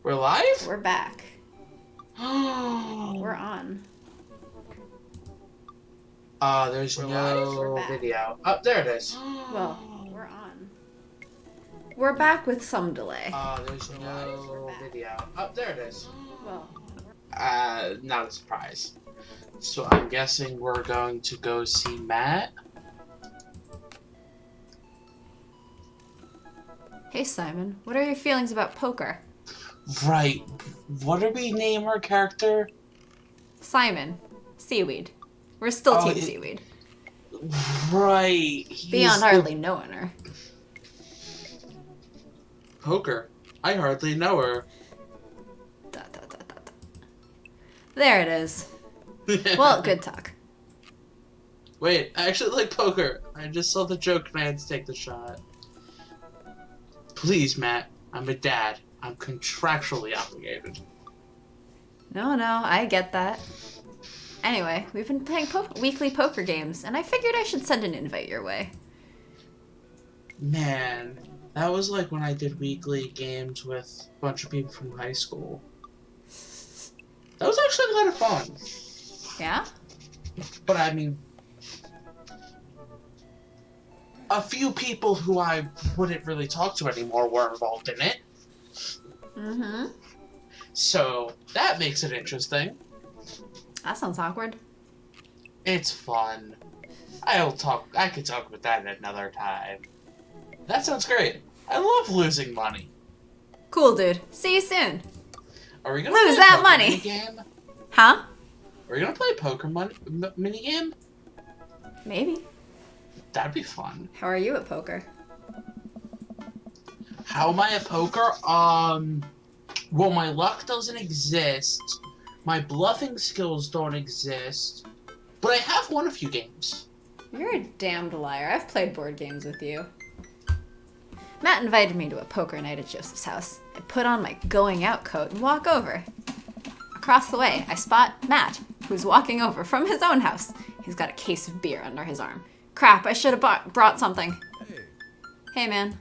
We're live? We're back. We're on. There's We're no back. video. Oh, there it is. Well, we're on. We're back with some delay. There's no video. Oh, there it is. Well, not a surprise. So I'm guessing we're going to go see Matt. hey Simon, what are your feelings about poker? Right. What did we name our character? Simon. Seaweed. We're still Team it- Seaweed. Right. Beyond hardly knowing her. Poker. I hardly know her. There it is. Well, good talk. Wait, I actually like poker. I just saw the joke and I had to take the shot. Please, Matt. I'm a dad. I'm contractually obligated. No, I get that. Anyway, we've been playing weekly poker games, and I figured I should send an invite your way. Man, that was like when I did weekly games with a bunch of people from high school. That was actually a lot of fun. Yeah? But I mean, a few people who I wouldn't really talk to anymore were involved in it. Mm-hmm. So that makes it interesting. That sounds awkward. It's fun. I could talk about that another time. That sounds great. I love losing money. Cool, dude. See you soon. Are we gonna Lose play a that poker money. minigame? Huh? Are we gonna play a poker minigame? Maybe. That'd be fun. How are you at poker? How am I at poker? Well, my luck doesn't exist. My bluffing skills don't exist. But I have won a few games. You're a damned liar. I've played board games with you. Matt invited me to a poker night at Joseph's house. I put on my going out coat and walk over. Across the way, I spot Matt, who's walking over from his own house. He's got a case of beer under his arm. Crap, I should have brought something. Hey, man.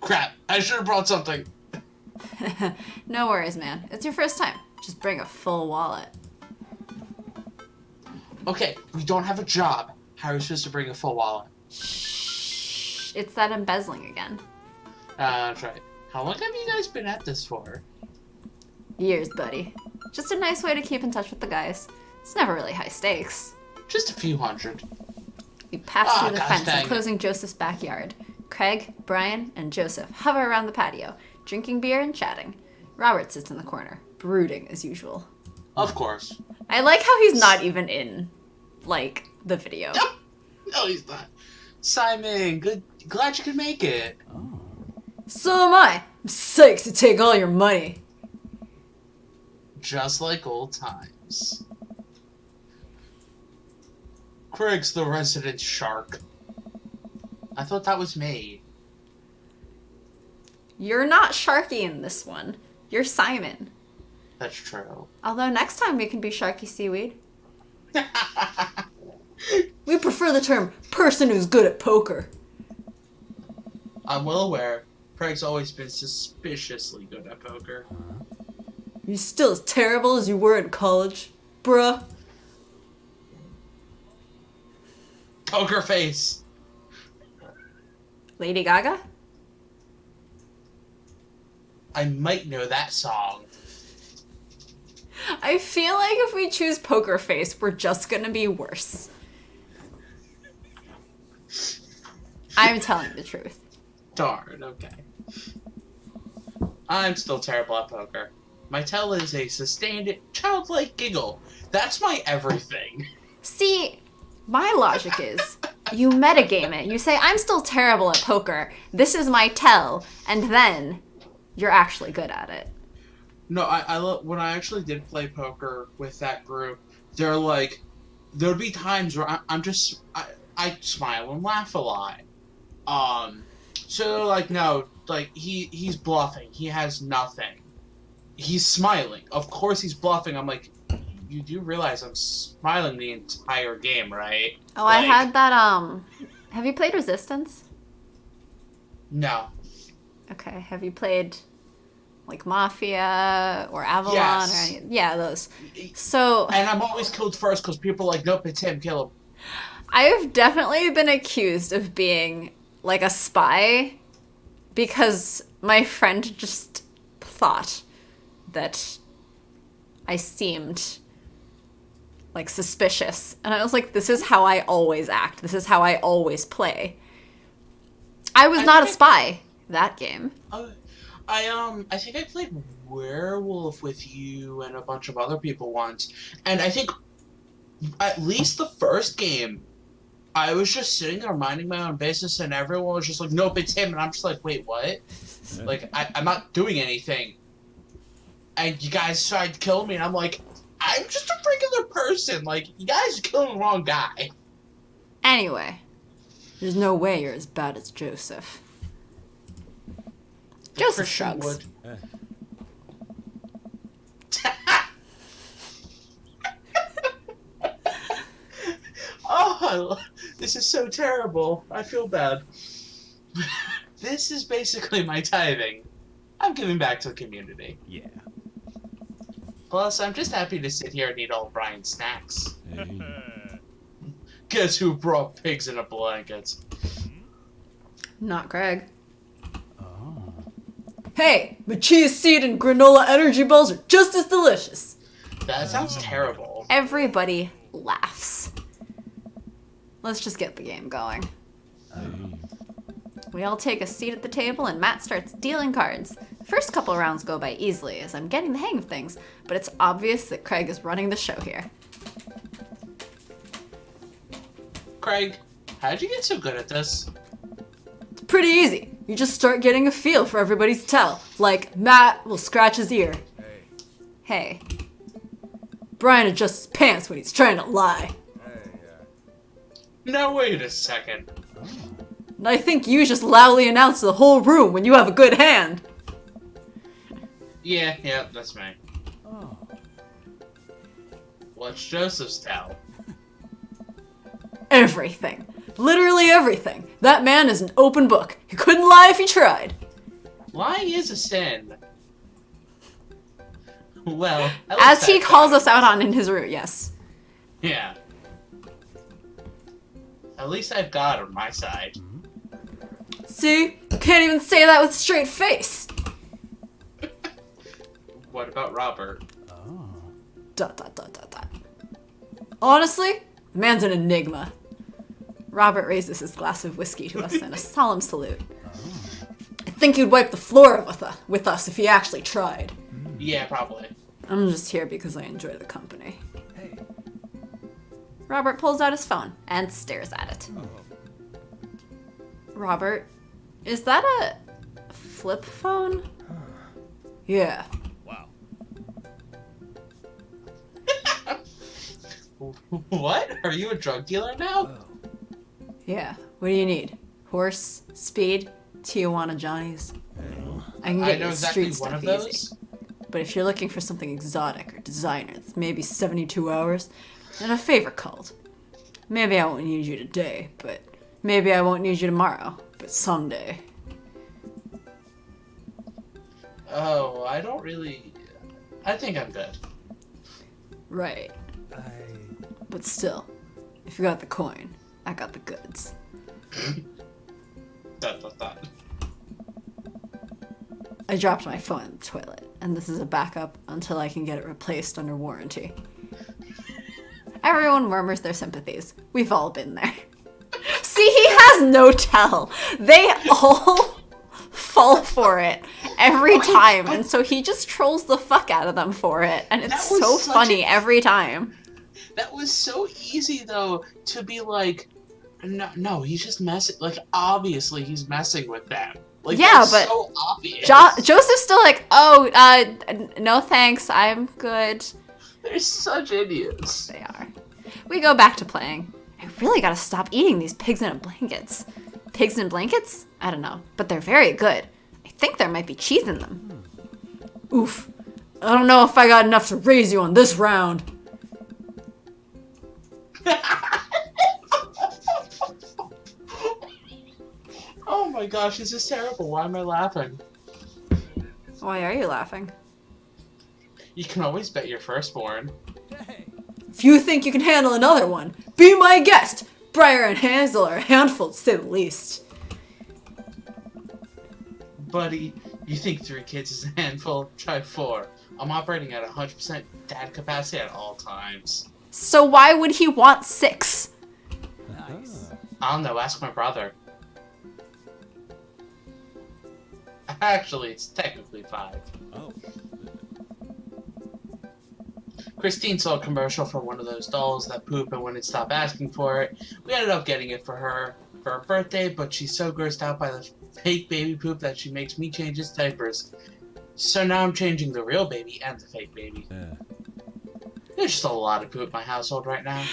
Crap, I should have brought something. No worries, man. It's your first time. Just bring a full wallet. Okay, we don't have a job. How are we supposed to bring a full wallet? Shh. It's that embezzling again. That's right. How long have you guys been at this for? Years, buddy. Just a nice way to keep in touch with the guys. It's never really high stakes. Just a few hundred. We pass through the gosh, fence dang it. enclosing Joseph's backyard. Craig, Brian, and Joseph hover around the patio, drinking beer and chatting. Robert sits in the corner, brooding as usual. Of course. I like how he's not even in, like, the video. Nope. No, he's not. Simon, glad you could make it. So am I. I'm psyched to take all your money. Just like old times. Craig's the resident shark. I thought that was me. You're not Sharky in this one. You're Simon. That's true. Although next time we can be Sharky Seaweed. We prefer the term person who's good at poker. I'm well aware. Craig's always been suspiciously good at poker. You still as terrible as you were in college, bruh. Poker face. Lady Gaga? I might know that song. I feel like if we choose Poker Face, we're just gonna be worse. I'm telling the truth. Darn, okay. I'm still terrible at poker. My tell is a sustained, childlike giggle. That's my everything. See, my logic is, you metagame it. You say, I'm still terrible at poker. This is my tell. And then, you're actually good at it. No, I love when I actually did play poker with that group. There'd be times where I smile and laugh a lot. So they're like, no, like he's bluffing. He has nothing. He's smiling. Of course he's bluffing. I'm like, you do realize I'm smiling the entire game, right? Oh, I had that, have you played Resistance? No. Okay, have you played like Mafia or Avalon Yes. or any, yeah, those. So And I'm always killed first because people are like, nope, it's him, kill him. I have definitely been accused of being like a spy because my friend just thought that I seemed like suspicious. And I was like, this is how I always act. This is how I always play. I was not a spy that game. I think I played Werewolf with you and a bunch of other people once, and I think at least the first game, I was just sitting there minding my own business, and everyone was just like, "Nope, it's him," and I'm just like, "Wait, what?" Like, I'm not doing anything, and you guys tried to kill me, and I'm like, "I'm just a regular person. Like, you guys are killing the wrong guy." Anyway, there's no way you're as bad as Joseph. Joseph Christian shrugs. would. Oh, this is so terrible. I feel bad. This is basically my tithing. I'm giving back to the community. Yeah. Plus, I'm just happy to sit here and eat all Brian's snacks. Hey. Guess who brought pigs in a blanket? Not Greg. Oh. Hey, my cheese seed and granola energy balls are just as delicious. That sounds terrible. Everybody laughs. Let's just get the game going. Hey. We all take a seat at the table and Matt starts dealing cards. The first couple rounds go by easily as I'm getting the hang of things, but it's obvious that Craig is running the show here. Craig, how'd you get so good at this? It's pretty easy. You just start getting a feel for everybody's tell. Like, Matt will scratch his ear. Hey. Brian adjusts his pants when he's trying to lie. Now wait a second. And I think you just loudly announce to the whole room when you have a good hand. Yeah, that's me. Oh. What's Joseph's tell? Everything. Literally everything. That man is an open book. He couldn't lie if he tried. Lying is a sin. Well, As he calls us out on in his route, yes. Yeah. At least I've God on my side. See? You can't even say that with a straight face. What about Robert? Oh. ... Honestly, the man's an enigma. Robert raises his glass of whiskey to us in a solemn salute. I think he'd wipe the floor with us if he actually tried. Yeah, probably. I'm just here because I enjoy the company. Hey. Robert pulls out his phone and stares at it. Oh. Robert, is that a flip phone? Yeah. Wow. What? Are you a drug dealer now? Oh. Yeah. What do you need? Horse, speed, Tijuana Johnnies. I can I get know you exactly street one stuff of easy. those. But if you're looking for something exotic or designer that's maybe 72 hours, then a favor called. Maybe I won't need you today, but maybe I won't need you tomorrow, but someday. Oh, I don't really... I think I'm good. Right. I... But still, if you got the coin, I got the goods. Dot. I dropped my phone in the toilet, and this is a backup until I can get it replaced under warranty. Everyone murmurs their sympathies. We've all been there. See, he has no tell. They all fall for it every time, and so he just trolls the fuck out of them for it, and it's That was so such funny every time. That was so easy, though, to be like, no, he's just messing. Like, obviously, he's messing with them. Like, Yeah, that's but so obvious. Joseph's still like, oh, no thanks, I'm good. They're such idiots. They are. We go back to playing. I really gotta stop eating these pigs in blankets. Pigs in blankets? I don't know, but they're very good. I think there might be cheese in them. Oof. I don't know if I got enough to raise you on this round. Oh my gosh, this is terrible. Why am I laughing? Why are you laughing? You can always bet your firstborn. If you think you can handle another one, be my guest! Briar and Hansel are a handful, to say the least. Buddy, you think 3 kids is a handful? Try 4. I'm operating at 100% dad capacity at all times. So why would he want 6? Nice. I don't know, ask my brother. Actually, it's technically 5. Oh. Christine saw a commercial for one of those dolls that poop, and when it stopped asking for it, we ended up getting it for her birthday, but she's so grossed out by the fake baby poop that she makes me change his diapers. So now I'm changing the real baby and the fake baby. Yeah. There's just a lot of poop in my household right now.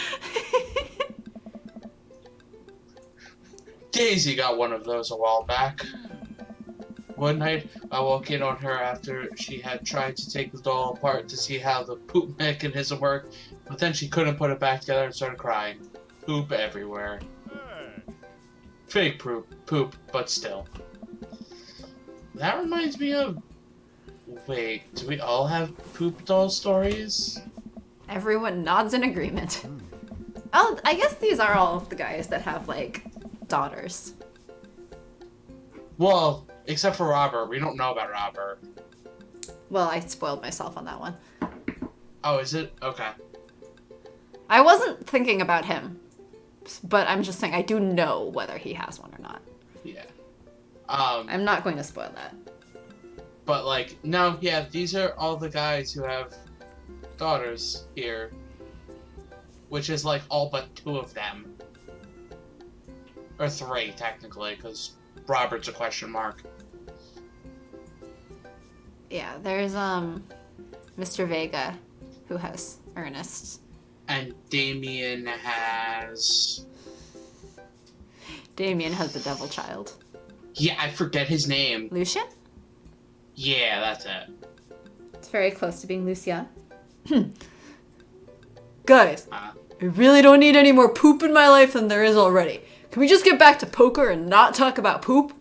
Daisy got one of those a while back. One night, I walk in on her after she had tried to take the doll apart to see how the poop mechanism worked, but then she couldn't put it back together and started crying. Poop everywhere. Fake poop, but still. That reminds me of... Wait, do we all have poop doll stories? Everyone nods in agreement. Oh, I guess these are all of the guys that have, like, daughters. Well, except for Robert. We don't know about Robert. Well, I spoiled myself on that one. Oh, is it? Okay. I wasn't thinking about him, but I'm just saying I do know whether he has one or not. Yeah. I'm not going to spoil that. But, like, no, yeah, these are all the guys who have daughters here. Which is, like, all but 2 of them. Or 3, technically, because Robert's a question mark. Yeah, there's, Mr. Vega, who has Ernest. And Damien has... Damien has the devil child. Yeah, I forget his name. Lucian? Yeah, that's it. It's very close to being Lucian. Guys, Uh, I really don't need any more poop in my life than there is already. Can we just get back to poker and not talk about poop?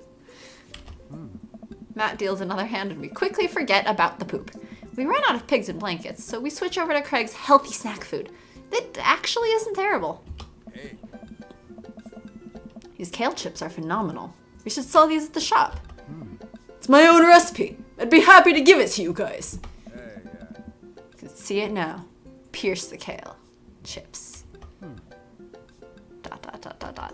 Matt deals another hand and we quickly forget about the poop. We run out of pigs and blankets, so we switch over to Craig's healthy snack food. That actually isn't terrible. These kale chips are phenomenal. We should sell these at the shop. It's my own recipe. I'd be happy to give it to you guys. You can see it now. Pierce the kale. Chips. Dot, dot, dot, dot, dot.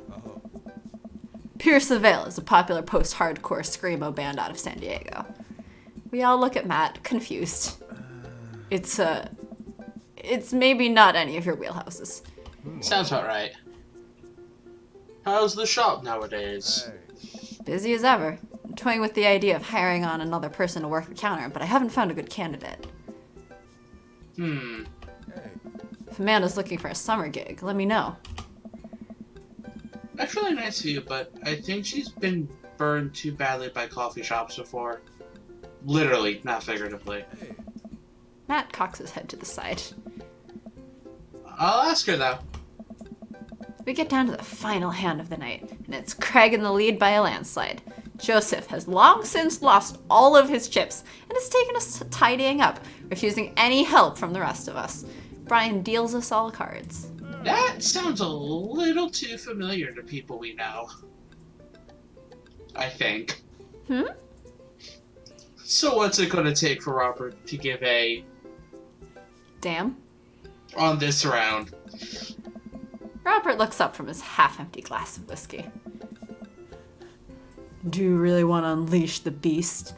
Pierce the Veil is a popular post-hardcore screamo band out of San Diego. We all look at Matt, confused. It's maybe not any of your wheelhouses. sounds about right. How's the shop nowadays? Busy as ever. I'm toying with the idea of hiring on another person to work the counter, but I haven't found a good candidate. If Amanda's looking for a summer gig, let me know. That's really nice of you, but I think she's been burned too badly by coffee shops before. Literally, not figuratively. Matt cocks his head to the side. I'll ask her, though. We get down to the final hand of the night, and it's Craig in the lead by a landslide. Joseph has long since lost all of his chips, and has taken us tidying up, refusing any help from the rest of us. Brian deals us all cards. That sounds a little too familiar to people we know. I think. So what's it gonna take for Robert to give a... Damn. on this round? Robert looks up from his half-empty glass of whiskey. Do you really want to unleash the beast?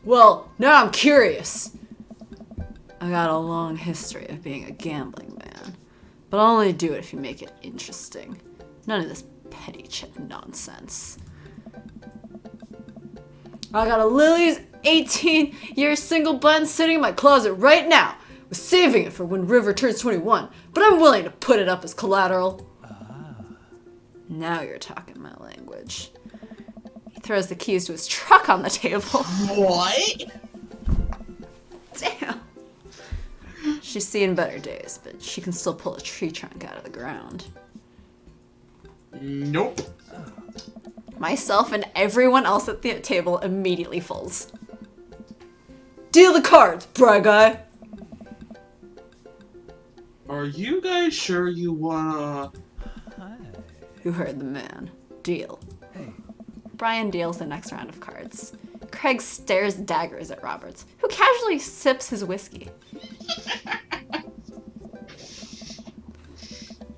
Well, now I'm curious. I got a long history of being a gambling man, but I'll only do it if you make it interesting. None of this petty chip nonsense. I got a Lily's 18-year single blend sitting in my closet right now. Was saving it for when River turns 21, but I'm willing to put it up as collateral. Now you're talking my language. He throws the keys to his truck on the table. What? Damn. She's seen better days, but she can still pull a tree trunk out of the ground. Nope. Myself and everyone else at the table immediately folds. Deal the cards, bry guy. Are you guys sure you wanna... Hi. You heard the man. Deal. Hey. Brian deals the next round of cards. Craig stares daggers at Roberts, who casually sips his whiskey.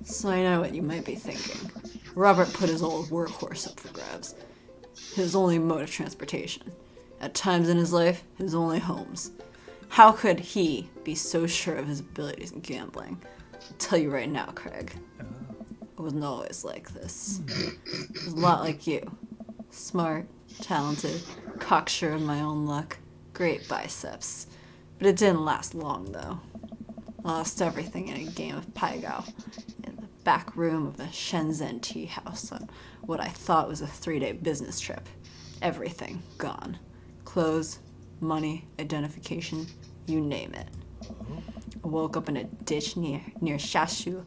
So I know what you might be thinking. Robert put his old workhorse up for grabs. His only mode of transportation. At times in his life, his only homes. How could he be so sure of his abilities in gambling? I'll tell you right now, Craig. I wasn't always like this. I was a lot like you. Smart, talented, cocksure of my own luck, great biceps. But it didn't last long, though. Lost everything in a game of Paigao in the back room of the Shenzhen tea house on what I thought was a 3-day business trip. Everything gone. Clothes, money, identification, you name it. I woke up in a ditch near Shashui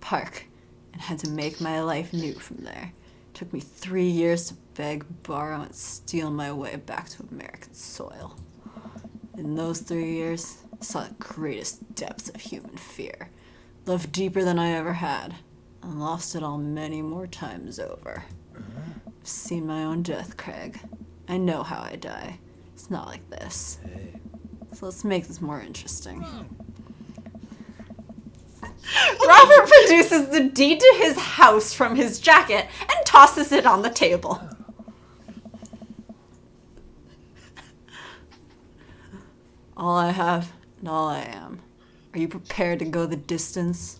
Park and had to make my life new from there. It took me 3 years to beg, borrow, and steal my way back to American soil. In those 3 years, I saw the greatest depths of human fear. Loved deeper than I ever had, and lost it all many more times over. I've seen my own death, Craig. I know how I die. It's not like this. Hey. So let's make this more interesting. Robert produces the deed to his house from his jacket and tosses it on the table. All I have and all I am. Are you prepared to go the distance?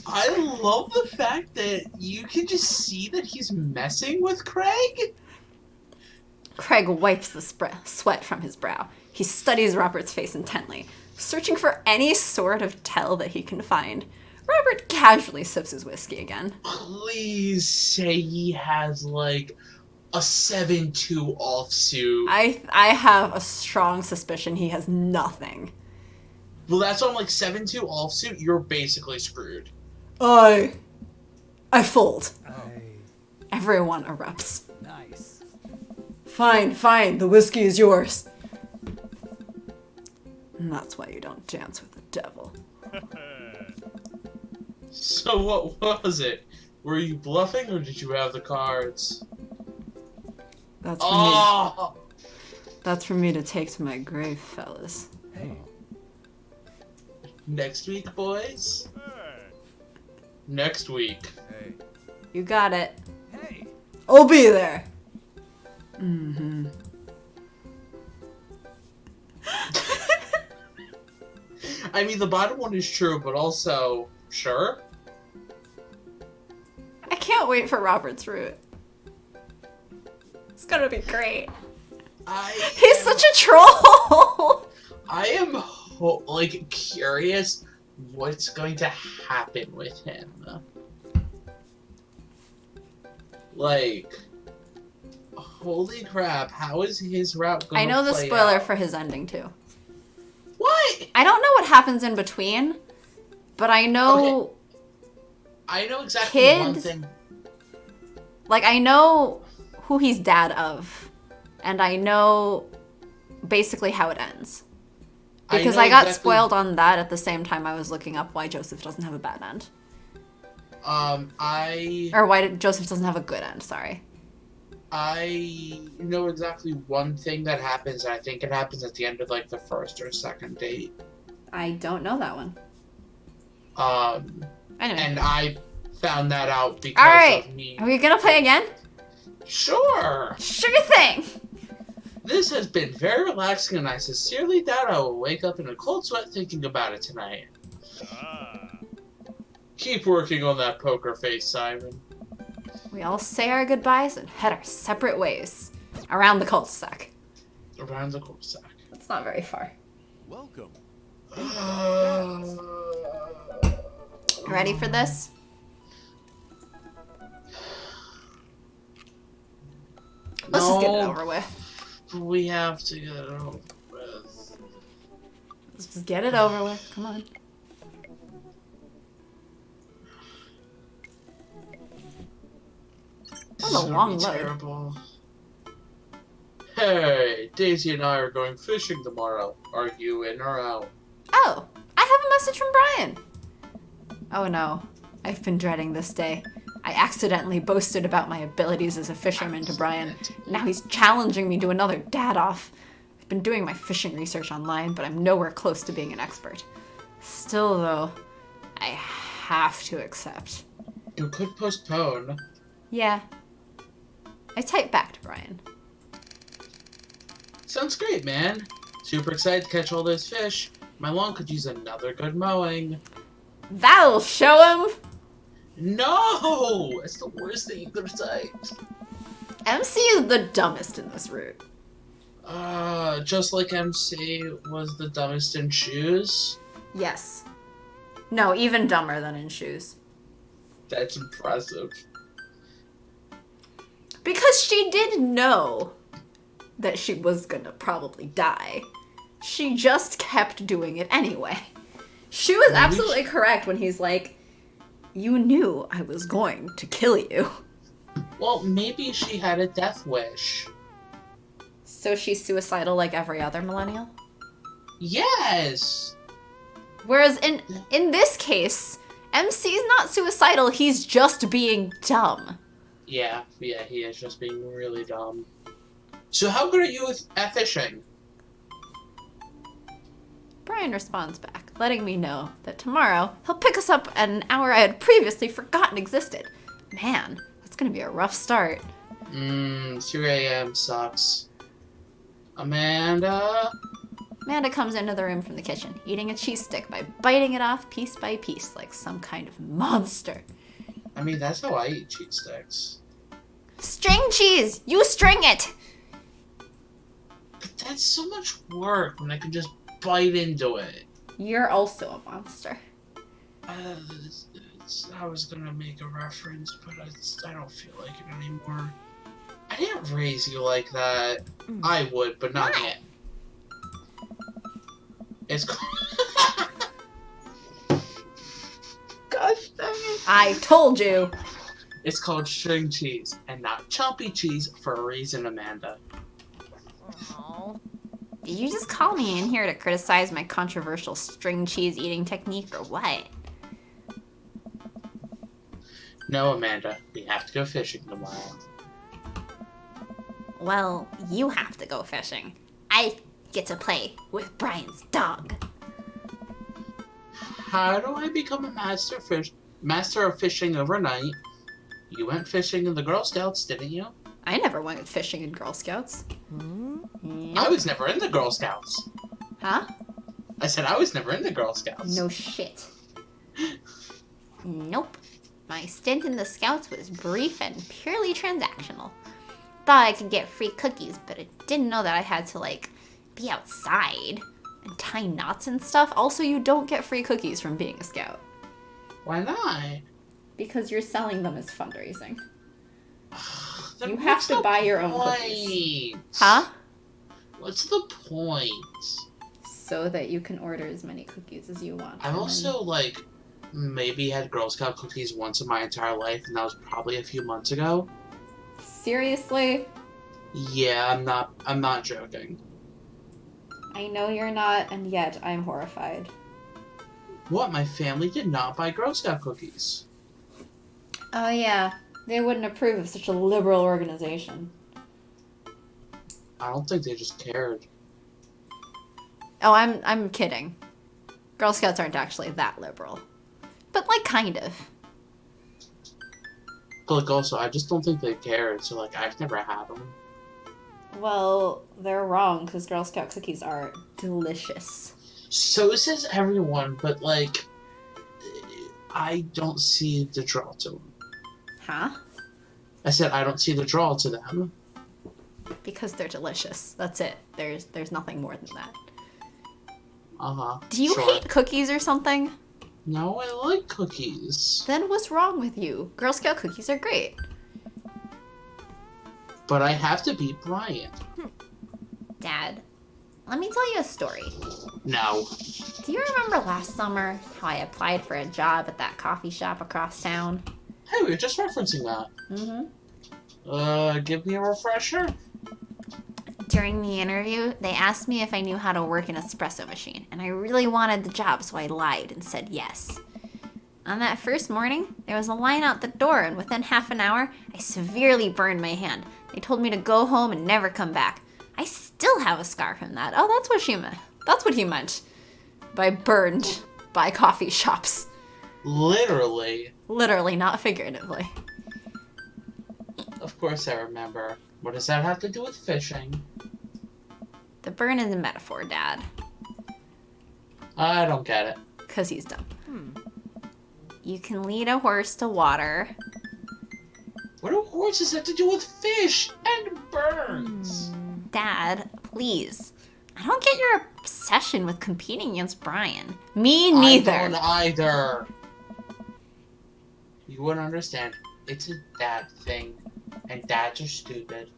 I love the fact that you can just see that he's messing with Craig. Craig wipes the sweat from his brow. He studies Robert's face intently, searching for any sort of tell that he can find. Robert casually sips his whiskey again. Please say he has, like, a 7-2 offsuit. I have a strong suspicion he has nothing. Well, that's on, like, 7-2 offsuit, you're basically screwed. I fold. Hey. Everyone erupts. Nice. Fine, the whiskey is yours. And that's why you don't dance with the devil. So what was it? Were you bluffing or did you have the cards? That's for me. Oh! That's for me to take to my grave, fellas. Hey. Next week, boys? Next week. Hey. You got it. Hey. I'll be there. Mm-hmm. I mean, the bottom one is true, but also, sure? I can't wait for Robert's route. It's gonna be great. He's such a troll! I am, curious what's going to happen with him. Like, holy crap, how is his route going I to know the play spoiler out? for his ending, too. What? I don't know what happens in between, but I know... Okay. I know exactly one Kids? thing. Like, I know who he's dad of, and I know basically how it ends. Because know I got exactly- spoiled on that at the same time I was looking up why Joseph doesn't have a bad end. Or why Joseph doesn't have a good end, sorry. I know exactly one thing that happens, and I think it happens at the end of, like, the first or second date. I don't know that one. Anyway. And I found that out because Alright, of me. are we gonna play again? Sure! Sure thing! This has been very relaxing, and I sincerely doubt I will wake up in a cold sweat thinking about it tonight. Keep working on that poker face, Simon. We all say our goodbyes and head our separate ways. Around the cul-de-sac. Around the cul-de-sac. That's not very far. Welcome. Ready for this? Let's just get it over with. We have to get it over with. Let's just get it over with. Come on. gonna long be load. terrible. Hey, Daisy and I are going fishing tomorrow. Are you in or out? Oh, I have a message from Brian. Oh no, I've been dreading this day. I accidentally boasted about my abilities as a fisherman to Brian. Now he's challenging me to another dad-off. I've been doing my fishing research online, but I'm nowhere close to being an expert. Still, though, I have to accept. You could postpone. Yeah. I typed back to Brian. Sounds great, man. Super excited to catch all those fish. My lawn could use another good mowing. That'll show him! No! That's the worst thing you could have typed. MC is the dumbest in this route. Just like MC was the dumbest in shoes. Yes. No, even dumber than in shoes. That's impressive. Because she did know that she was gonna probably die. She just kept doing it anyway. She was absolutely correct when he's like, you knew I was going to kill you. Well, maybe she had a death wish. So she's suicidal like every other millennial? Yes! Whereas in this case, MC's not suicidal, he's just being dumb. Yeah, he is just being really dumb. So how good are you at fishing? Brian responds back, letting me know that tomorrow he'll pick us up at an hour I had previously forgotten existed. Man, that's gonna be a rough start. 3 a.m. sucks. Amanda? Amanda comes into the room from the kitchen, eating a cheese stick by biting it off piece by piece like some kind of monster. I mean, that's how I eat cheese sticks. String cheese! You string it! But that's so much work when I can just bite into it. You're also a monster. I was gonna make a reference, but I don't feel like it anymore. I didn't raise you like that. I would, but not Why? yet. It's called... Gosh dang it. I told you! It's called string cheese, and not choppy cheese for a reason, Amanda. Did you just call me in here to criticize my controversial string cheese eating technique or what? No, Amanda, we have to go fishing tomorrow. Well, you have to go fishing. I get to play with Brian's dog. How do I become a master of fishing overnight? You went fishing in the Girl Scouts, didn't you? I never went fishing in Girl Scouts. I was never in the Girl Scouts. Huh? I said I was never in the Girl Scouts. No shit. Nope. My stint in the Scouts was brief and purely transactional. Thought I could get free cookies, but I didn't know that I had to, like, be outside and tie knots and stuff. Also, you don't get free cookies from being a Scout. Why not? Because you're selling them as fundraising. Then You have what's to the buy your own cookies. Huh? What's the point? So that you can order as many cookies as you want. I've also, like, maybe had Girl Scout cookies once in my entire life, and that was probably a few months ago. Seriously? Yeah, I'm not joking. I know you're not, and yet I'm horrified. What? My family did not buy Girl Scout cookies. Oh yeah, they wouldn't approve of such a liberal organization. I don't think they just cared. Oh, I'm kidding. Girl Scouts aren't actually that liberal. But, like, kind of. But, like, also, I just don't think they cared, so, like, I've never had them. Well, they're wrong, because Girl Scout cookies are delicious. So says everyone, but, like, I don't see the draw to them. Huh? I said I don't see the draw to them. Because they're delicious. That's it. There's nothing more than that. Uh-huh. Do you sure. hate cookies or something? No, I like cookies. Then what's wrong with you? Girl Scout cookies are great. But I have to beat Brian. Dad, let me tell you a story. No. Do you remember last summer how I applied for a job at that coffee shop across town? Hey, we were just referencing that. Mm-hmm. Give me a refresher? During the interview, they asked me if I knew how to work an espresso machine, and I really wanted the job, so I lied and said yes. On that first morning, there was a line out the door, and within half an hour, I severely burned my hand. They told me to go home and never come back. I still have a scar from that. Oh, that's what she meant. That's what he meant by burned by coffee shops. Literally. Literally, not figuratively. Of course I remember. What does that have to do with fishing? The burn is a metaphor, Dad. I don't get it. 'Cause he's dumb. You can lead a horse to water. What do horses have to do with fish and burns? Dad, please. I don't get your obsession with competing against Brian. Me neither. I don't either. You wouldn't understand. It's a dad thing. And dads are stupid.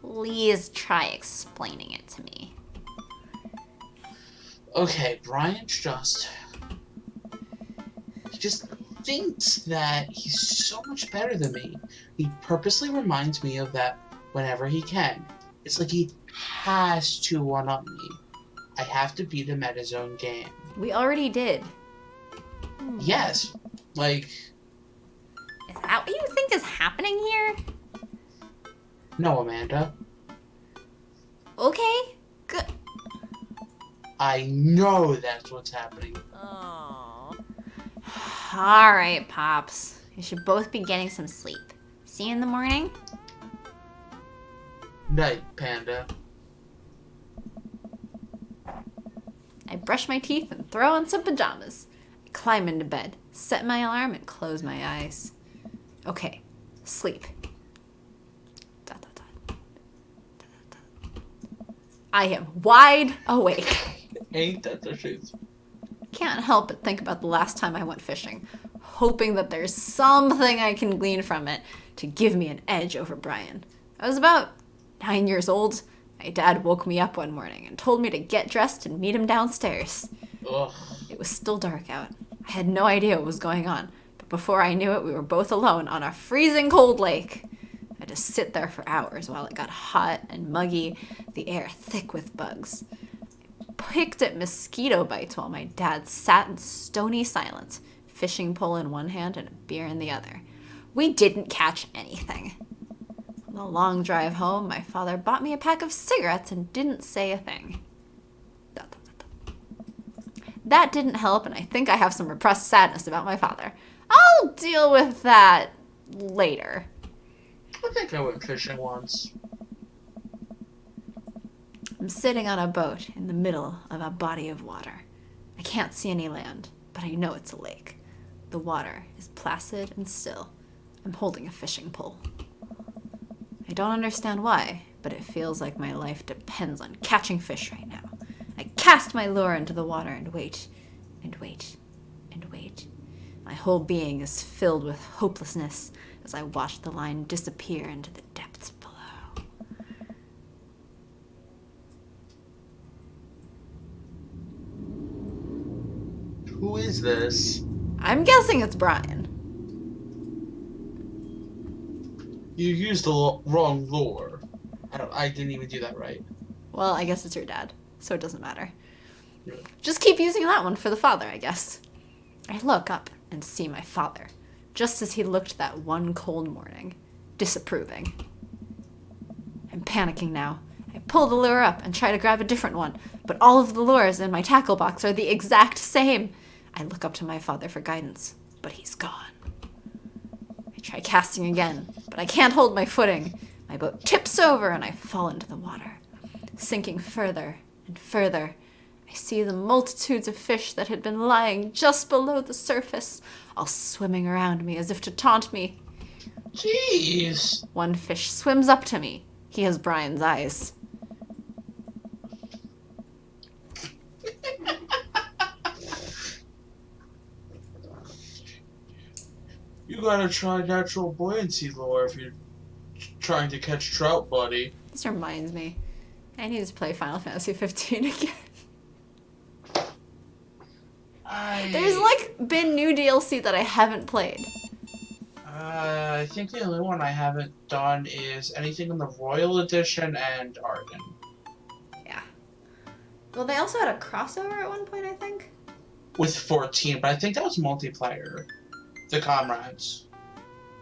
Please try explaining it to me. Okay, Brian's he just thinks that he's so much better than me. He purposely reminds me of that whenever he can. It's like he has to one-up me. I have to beat him at his own game. We already did. Yes, like... Is that what you think is happening here? No, Amanda. Okay, good. I know that's what's happening. Alright, Pops. You should both be getting some sleep. See you in the morning? Night, Panda. I brush my teeth and throw on some pajamas. I climb into bed, set my alarm, and close my eyes. Okay, sleep. I am wide awake. Ain't that the truth? Can't help but think about the last time I went fishing, hoping that there's something I can glean from it to give me an edge over Brian. I was about 9 years old. My dad woke me up one morning and told me to get dressed and meet him downstairs. Ugh. It was still dark out. I had no idea what was going on, but before I knew it, we were both alone on a freezing cold lake. I had to sit there for hours while it got hot and muggy, the air thick with bugs. I picked at mosquito bites while my dad sat in stony silence, fishing pole in one hand and a beer in the other. We didn't catch anything. On the long drive home, my father bought me a pack of cigarettes and didn't say a thing. That didn't help, and I think I have some repressed sadness about my father. I'll deal with that later. I think I went fishing once. I'm sitting on a boat in the middle of a body of water. I can't see any land, but I know it's a lake. The water is placid and still. I'm holding a fishing pole. I don't understand why, but it feels like my life depends on catching fish right now. I cast my lure into the water and wait, and wait, and wait. My whole being is filled with hopelessness as I watch the line disappear into the depths below. Who is this? I'm guessing it's Brian. You used the wrong lure. I didn't even do that right. Well, I guess it's your dad, so it doesn't matter. Yeah. Just keep using that one for the father, I guess. I look up and see my father, just as he looked that one cold morning, disapproving. I'm panicking now. I pull the lure up and try to grab a different one, but all of the lures in my tackle box are the exact same. I look up to my father for guidance, but he's gone. I try casting again, but I can't hold my footing. My boat tips over and I fall into the water. Sinking further and further, I see the multitudes of fish that had been lying just below the surface, all swimming around me as if to taunt me. Jeez. One fish swims up to me. He has Brian's eyes. You gotta try natural buoyancy lure if you're trying to catch trout, buddy. This reminds me. I need to play Final Fantasy 15 again. There's been new DLC that I haven't played. I think the only one I haven't done is anything in the Royal Edition and Arden. Yeah. Well, they also had a crossover at one point, I think. With 14, but I think that was multiplayer. The Comrades.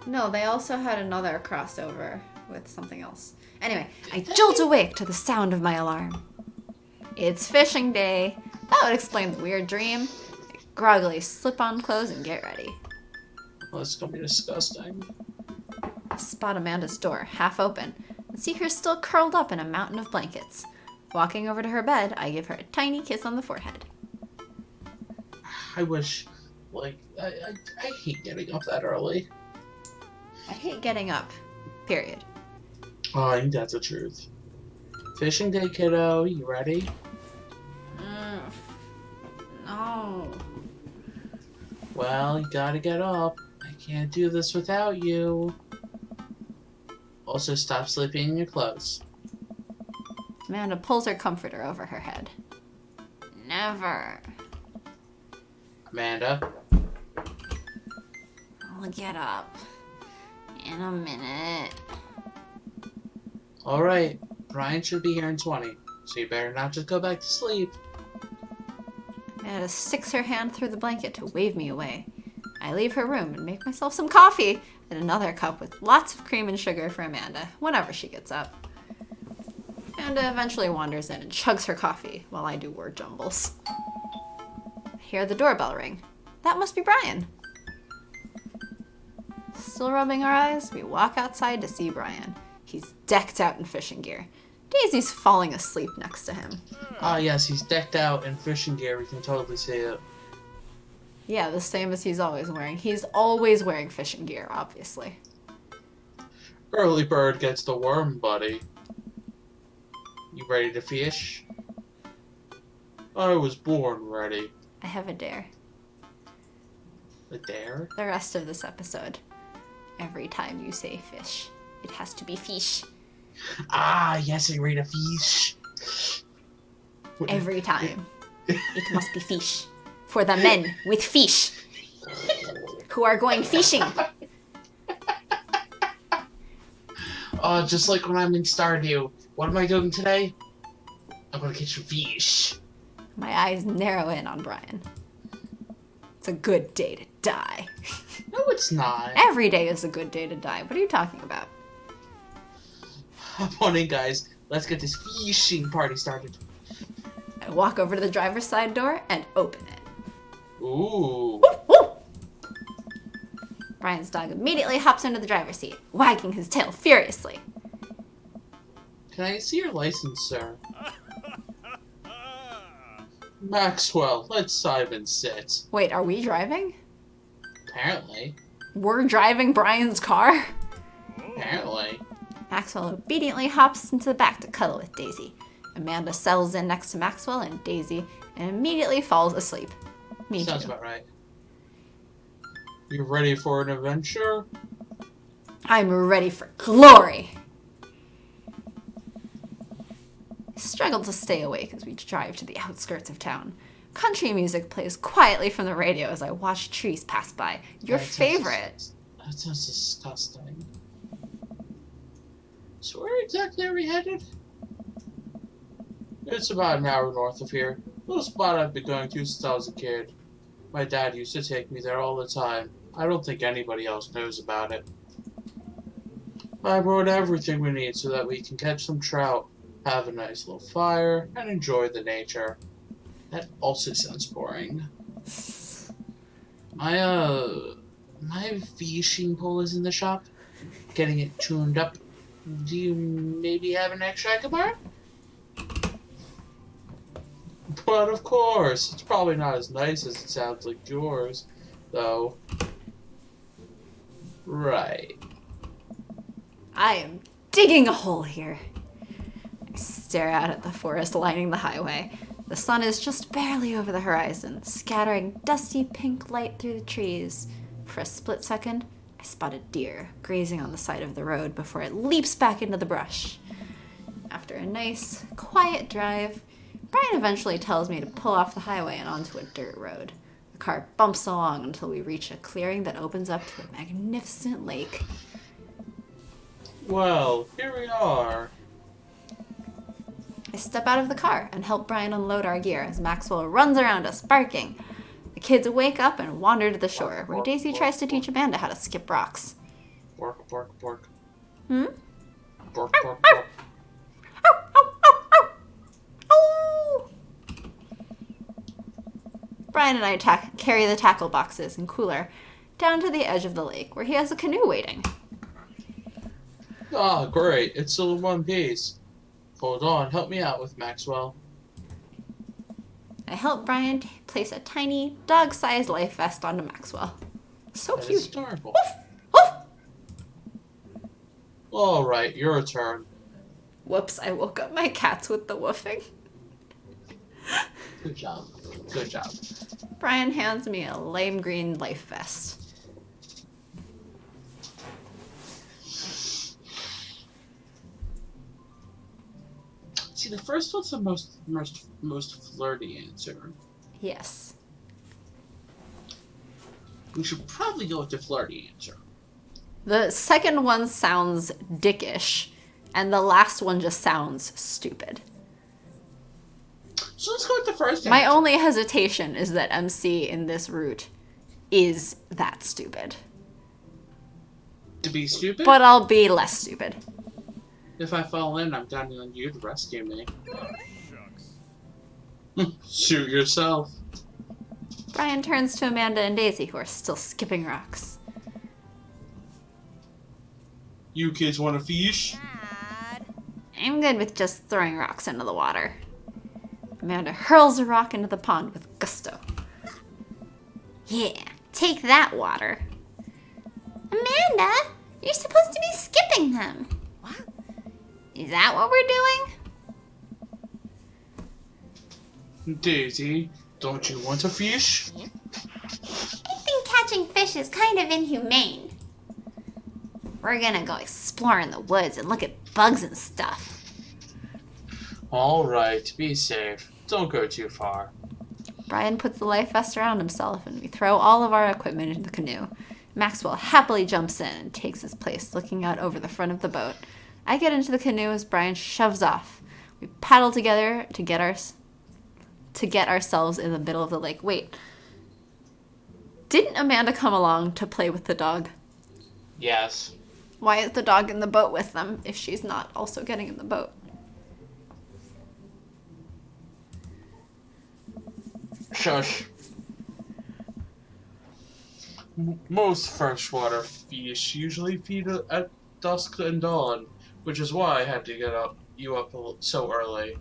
No, they also had another crossover with something else. Anyway, I jolt awake to the sound of my alarm. It's fishing day. That would explain the weird dream. I groggily slip on clothes and get ready. Well, it's gonna be disgusting. I spot Amanda's door, half open, and see her still curled up in a mountain of blankets. Walking over to her bed, I give her a tiny kiss on the forehead. I wish, like, I hate getting up that early. I hate getting up. Period. Oh, I think that's the truth. Fishing day, kiddo. You ready? No. Well, you gotta get up. I can't do this without you. Also, stop sleeping in your clothes. Amanda pulls her comforter over her head. Never. Amanda? I'll get up. In a minute. Alright, Brian should be here in 20, so you better not just go back to sleep. Amanda sticks her hand through the blanket to wave me away. I leave her room and make myself some coffee and another cup with lots of cream and sugar for Amanda whenever she gets up. Amanda eventually wanders in and chugs her coffee while I do word jumbles. I hear the doorbell ring. That must be Brian. Still rubbing our eyes, we walk outside to see Brian. He's decked out in fishing gear. Daisy's falling asleep next to him. Ah, yes, he's decked out in fishing gear. We can totally see it. Yeah, the same as he's always wearing. He's always wearing fishing gear, obviously. Early bird gets the worm, buddy. You ready to fish? I was born ready. I have a dare. A dare? The rest of this episode. Every time you say fish, it has to be fish. Ah, yes, I'm ready to fish. Every time. It must be fish. For the men with fish. Who are going fishing. Oh, just like when I'm in Stardew. What am I doing today? I'm gonna catch some fish. My eyes narrow in on Brian. It's a good day to die. No, it's not. Every day is a good day to die. What are you talking about? Come on in, guys. Let's get this fishing party started. I walk over to the driver's side door and open it. Ooh. Brian's dog immediately hops into the driver's seat, wagging his tail furiously. Can I see your license, sir? Maxwell, let Simon sit. Wait, are we driving? Apparently. We're driving Brian's car? Apparently. Maxwell obediently hops into the back to cuddle with Daisy. Amanda settles in next to Maxwell and Daisy and immediately falls asleep. Me Sounds too. about right. You ready for an adventure? I'm ready for glory! I struggle to stay awake as we drive to the outskirts of town. Country music plays quietly from the radio as I watch trees pass by. Your favorite. That sounds disgusting. So where exactly are we headed? It's about an hour north of here. A little spot I've been going to since I was a kid. My dad used to take me there all the time. I don't think anybody else knows about it. I brought everything we need so that we can catch some trout, have a nice little fire, and enjoy the nature. That also sounds boring. My fishing pole is in the shop. Getting it tuned up. Do you maybe have an extra I could borrow? But of course, it's probably not as nice as it sounds like yours, though. Right. I am digging a hole here. I stare out at the forest lining the highway. The sun is just barely over the horizon, scattering dusty pink light through the trees. For a split second, I spot a deer grazing on the side of the road before it leaps back into the brush. After a nice, quiet drive, Brian eventually tells me to pull off the highway and onto a dirt road. The car bumps along until we reach a clearing that opens up to a magnificent lake. Well, here we are. I step out of the car and help Brian unload our gear as Maxwell runs around us, barking. The kids wake up and wander to the shore, where Daisy tries to teach Amanda how to skip rocks. Bork, bork, bork. Hmm? Bork, bork, bork. Oh! Brian and I carry the tackle boxes and cooler down to the edge of the lake, where he has a canoe waiting. Ah, great. It's still in one piece. Hold on, help me out with Maxwell. I help Brian place a tiny, dog-sized life vest onto Maxwell. So That cute. is adorable. Woof! Woof! Alright, your turn. Whoops, I woke up my cats with the woofing. Good job. Good job. Brian hands me a lime green life vest. See, the first one's the most flirty answer. Yes. We should probably go with the flirty answer. The second one sounds dickish, and the last one just sounds stupid. So let's go with the first answer. My only hesitation is that MC in this route is that stupid. To be stupid? But I'll be less stupid. If I fall in, I'm counting on you to rescue me. Shucks. Shoot yourself. Brian turns to Amanda and Daisy, who are still skipping rocks. You kids want to fish? I'm good with just throwing rocks into the water. Amanda hurls a rock into the pond with gusto. Yeah, take that, water. Amanda, you're supposed to be skipping them. What? Is that what we're doing? Daisy, don't you want to fish? I think catching fish is kind of inhumane. We're gonna go explore in the woods and look at bugs and stuff. Alright, be safe. Don't go too far. Brian puts the life vest around himself and we throw all of our equipment into the canoe. Maxwell happily jumps in and takes his place, looking out over the front of the boat. I get into the canoe as Brian shoves off. We paddle together to get ourselves in the middle of the lake. Wait, didn't Amanda come along to play with the dog? Yes. Why is the dog in the boat with them if she's not also getting in the boat? Shush. Most freshwater fish usually feed at dusk and dawn, which is why I had to get you up so early.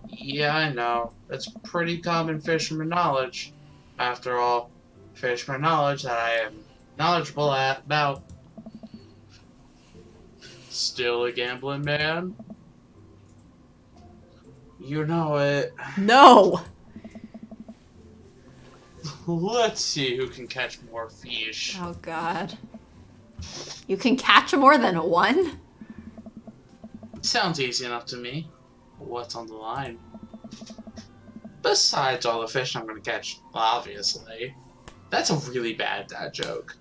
Yeah, I know. That's pretty common fisherman knowledge. After all, fisherman knowledge that I am knowledgeable about. Still a gambling man? You know it. No! Let's see who can catch more fish. Oh, God. You can catch more than one? Sounds easy enough to me. What's on the line? Besides all the fish I'm gonna catch, obviously. That's a really bad dad joke.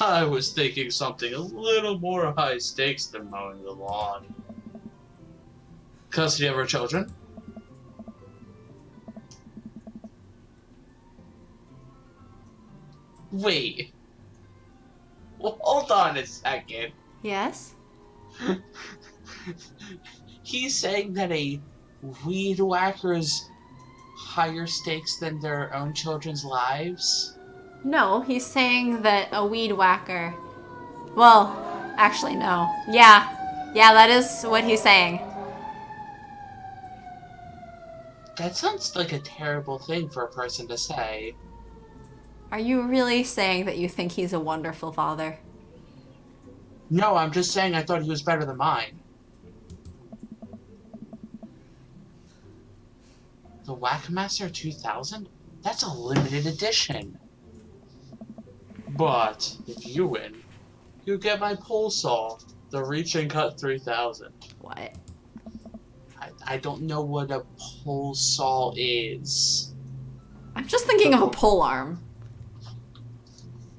I was thinking something a little more high stakes than mowing the lawn. Custody of our children? Wait. Well, hold on a second. Yes? He's saying that a weed whacker's higher stakes than their own children's lives? No, he's saying that a weed whacker... Well, actually, no. Yeah, that is what he's saying. That sounds like a terrible thing for a person to say. Are you really saying that you think he's a wonderful father? No, I'm just saying I thought he was better than mine. The Whackmaster 2000? That's a limited edition. But, if you win, you get my pole saw, the Reach and Cut 3000. What? I don't know what a pole saw is. I'm just thinking of a pole arm.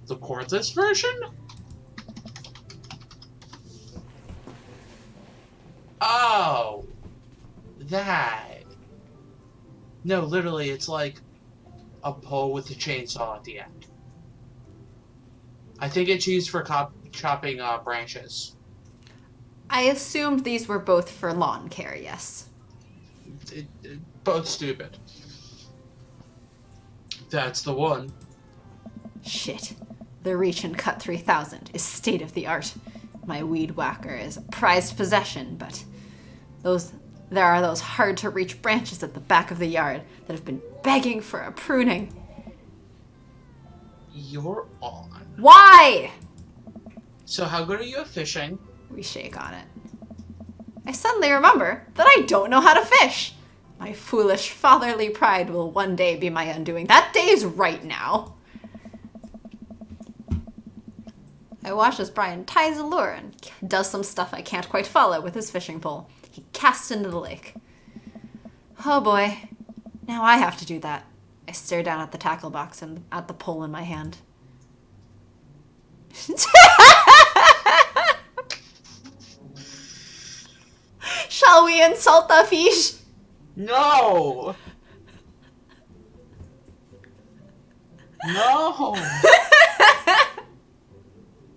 The cordless version? Oh, that. No, literally, it's like a pole with a chainsaw at the end. I think it's used for chopping branches. I assumed these were both for lawn care, yes. Both stupid. That's the one. Shit. The Reach and Cut 3000 is state of the art. My weed whacker is a prized possession, but there are those hard to reach branches at the back of the yard that have been begging for a pruning. You're on. Why? So how good are you at fishing? We shake on it. I suddenly remember that I don't know how to fish. My foolish fatherly pride will one day be my undoing. That day is right now. I watch as Brian ties a lure and does some stuff I can't quite follow with his fishing pole. He casts into the lake. Oh boy. Now I have to do that. I stare down at the tackle box and at the pole in my hand. Shall we insult the fish? No! No!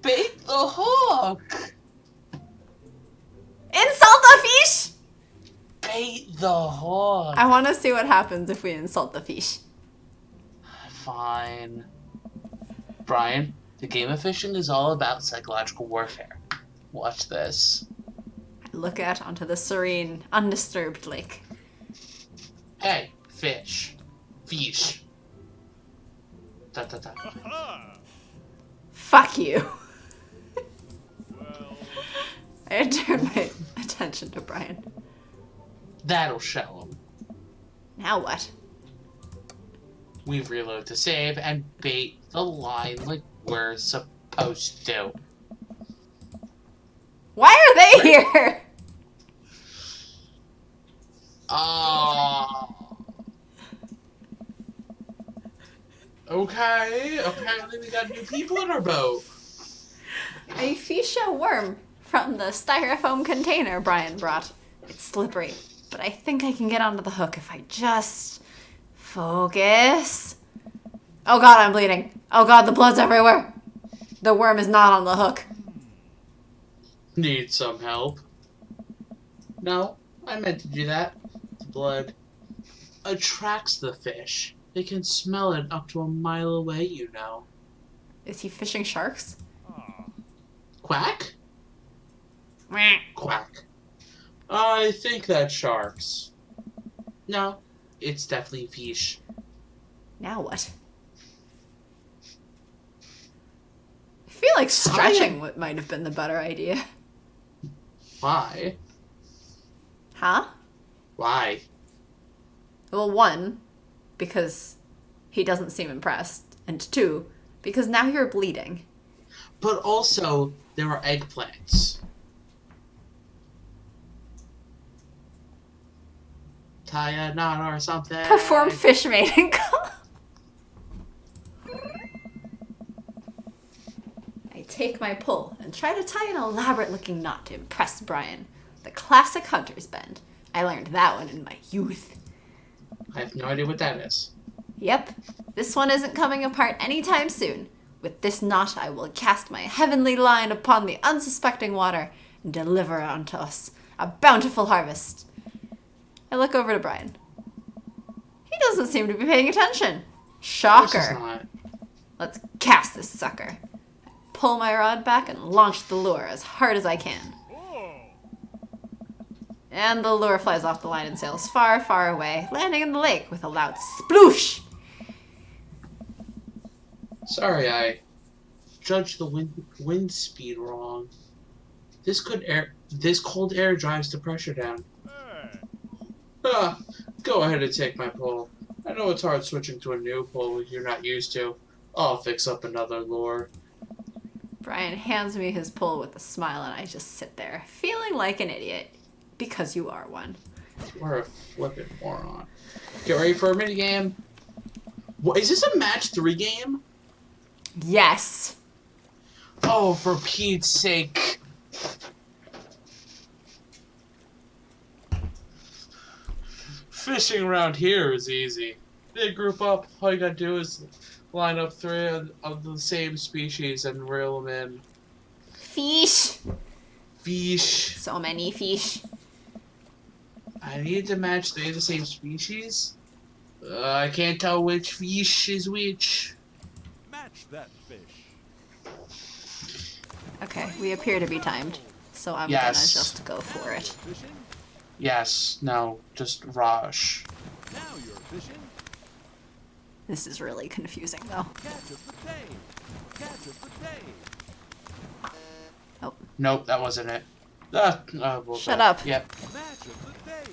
Bait the hook! Insult the fish? Bait the hook! I want to see what happens if we insult the fish. Fine. Brian, the game of fishing is all about psychological warfare. Watch this. I look out onto the serene, undisturbed lake. Hey, fish. Fish. Da, da, da. Fuck you. Well, I turn my attention to Brian. That'll show him. Now what? We reload to save and bait the line like we're supposed to. Why are they here? Okay, apparently we got new people in our boat. I fish a worm from the styrofoam container Brian brought. It's slippery, but I think I can get onto the hook if I just focus. Oh god, I'm bleeding. Oh god, the blood's everywhere. The worm is not on the hook. Need some help? No, I meant to do that. The blood attracts the fish. They can smell it up to a mile away, you know. Is he fishing sharks? Quack? Meh. Quack. I think that's sharks. No, it's definitely fish. Now what? I feel like stretching might have been the better idea. Why? Huh? Why? Well, one, because he doesn't seem impressed, and two, because now you're bleeding. But also, there are eggplants. Tie a knot or something. Perform fish mating. I take my pole and try to tie an elaborate looking knot to impress Brian. The classic hunter's bend. I learned that one in my youth. I have no idea what that is. Yep, this one isn't coming apart anytime soon. With this knot, I will cast my heavenly line upon the unsuspecting water and deliver unto us a bountiful harvest. I look over to Brian. He doesn't seem to be paying attention. Of course it's Shocker. not. Let's cast this sucker. I pull my rod back and launch the lure as hard as I can. And the lure flies off the line and sails far, far away, landing in the lake with a loud sploosh. Sorry, I judged the wind speed wrong. This cold air drives the pressure down. Go ahead and take my pole. I know it's hard switching to a new pole you're not used to. I'll fix up another lure. Brian hands me his pole with a smile and I just sit there, feeling like an idiot. Because you are one. We're a flippin' moron. Get ready for a minigame. What, is this a match 3 game? Yes. Oh, for Pete's sake. Fishing around here is easy. They group up. All you gotta do is line up 3 of the same species and reel them in. Fish. Fish. So many fish. I need to match 3 of the same species. I can't tell which fish is which. Match that fish. Okay, we appear to be timed, so I'm gonna just go for it. Fishing. Yes, no, just rush. Now you're fishing. This is really confusing, though. Catch of the day. Catch of the day. Oh. Nope, that wasn't it. Well, Shut up. Yep. Match of the day.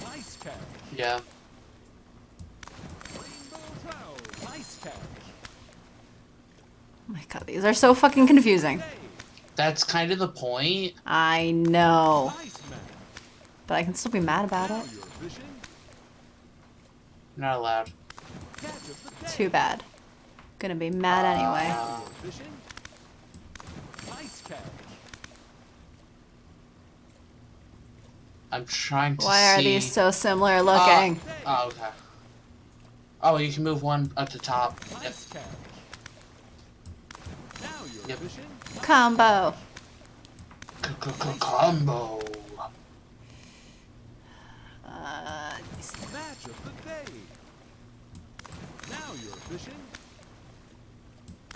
Nice catch. Yeah. Rainbow trout. Nice catch. Oh my god, these are so fucking confusing. Day. That's kind of the point. I know. Nice match. But I can still be mad about Now it. you're fishing. Not allowed. Catch of the day. Too bad. Gonna be mad anyway. Now you're fishing. Nice catch. I'm trying to see. Why are these so similar looking? Oh, okay. Oh, you can move one at the top. Yep. Nice catch. Now you're Yep. fishing. Combo. Combo. Match of the day. Now you're fishing.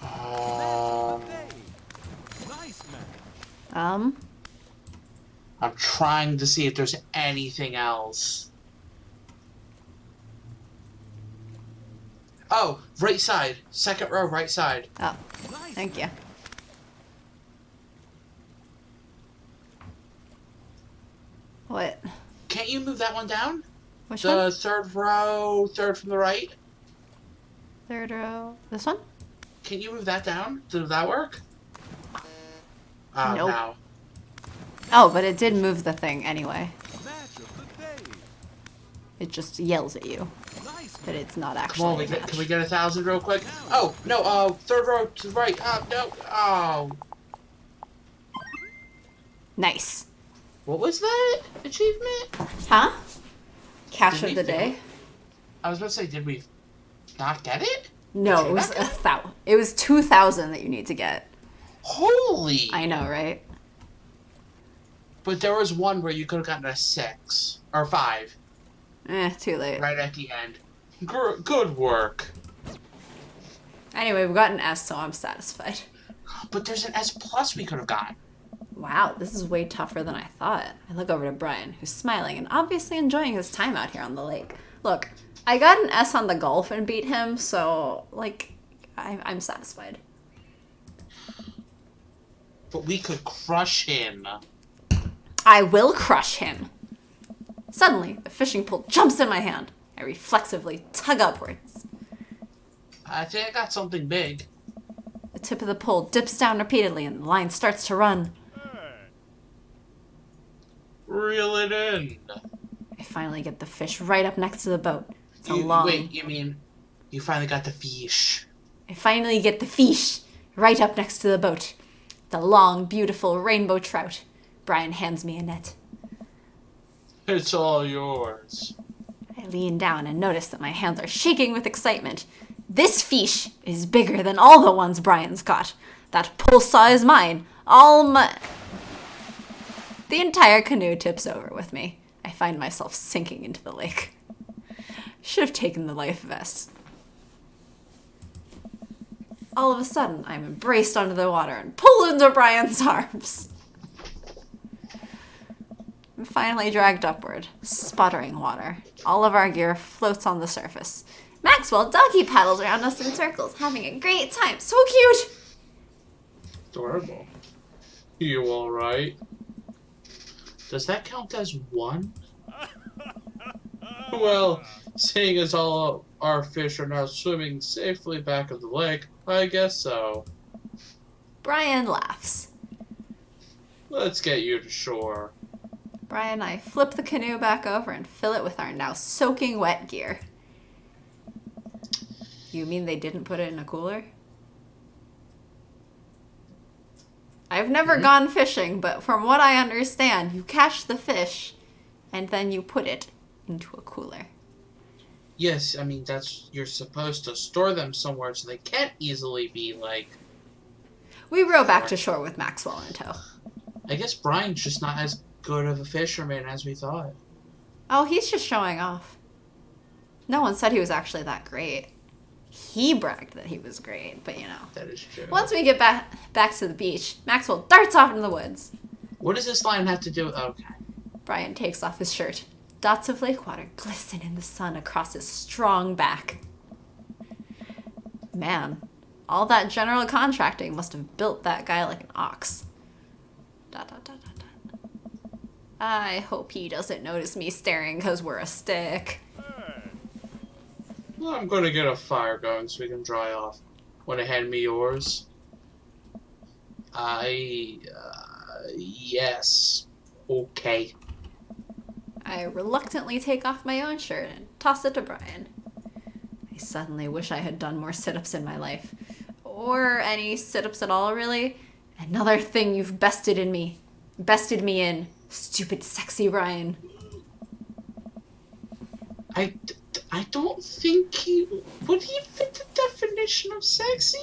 Match of the day. Nice match. I'm trying to see if there's anything else. Oh, right side. Second row, right side. Oh, Nice thank you. What? Can't you move that one down? Which The one? third row, third from the right. Third row. This one? Can you move that down? Did that work? Oh, Nope. no. Oh, but it did move the thing anyway. match of the day. It just yells at you Nice that it's not Come actually on, a match. can we get 1,000 real quick? Oh, no, third row to the right. No. Oh. Nice. What was that achievement? Huh? Cash Did of we the fail? day? I was about to say, did we not get it? No, Did it was that go? 1,000. It was 2,000 that you need to get. Holy! I know, right? But there was one where you could have gotten a 6 or 5 Too late. right at the end. Good work. Anyway, we got an S, so I'm satisfied. But there's an S plus we could have gotten. Wow, this is way tougher than I thought. I look over to Brian, who's smiling and obviously enjoying his time out here on the lake. Look, I got an S on the golf and beat him, so, like, I'm satisfied. But we could crush him. I will crush him. Suddenly, the fishing pole jumps in my hand. I reflexively tug upwards. I think I got something big. The tip of the pole dips down repeatedly and the line starts to run. Reel it in. I finally get the fish right up next to the boat. It's a long... Wait, you mean you finally got the fish? I finally get the fish right up next to the boat. The long, beautiful rainbow trout. Brian hands me a net. It's all yours. I lean down and notice that my hands are shaking with excitement. This fish is bigger than all the ones Brian's caught. That pull saw is mine. All my... The entire canoe tips over with me. I find myself sinking into the lake. Should have taken the life vest. All of a sudden, I'm embraced under the water and pulled into Brian's arms. I'm finally dragged upward, sputtering water. All of our gear floats on the surface. Maxwell doggy paddles around us in circles, having a great time. So cute! Adorable. You alright? Does that count as 1? Well, seeing as all our fish are now swimming safely back of the lake, I guess so. Brian laughs. Let's get you to shore. Brian and I flip the canoe back over and fill it with our now soaking wet gear. You mean they didn't put it in a cooler? I've never gone fishing, but from what I understand, you catch the fish and then you put it into a cooler. Yes, I mean, you're supposed to store them somewhere so they can't easily be, like... We row back to shore with Maxwell in tow. I guess Brian's just not as good of a fisherman as we thought. Oh, he's just showing off. No one said he was actually that great. He bragged that he was great, but you know. That is true. Once we get back to the beach, Maxwell darts off into the woods. What does this line have to do with... Okay. Brian takes off his shirt. Dots of lake water glisten in the sun across his strong back. Man, all that general contracting must have built that guy like an ox. Dot, dot, dot, dot, dot. I hope he doesn't notice me staring because we're a stick. Well, I'm going to get a fire going so we can dry off. Want to hand me yours? Yes. Okay. I reluctantly take off my own shirt and toss it to Brian. I suddenly wish I had done more sit-ups in my life. Or any sit-ups at all, really. Another thing you've bested me in. Stupid sexy Brian. I don't think he... Would he fit the definition of sexy?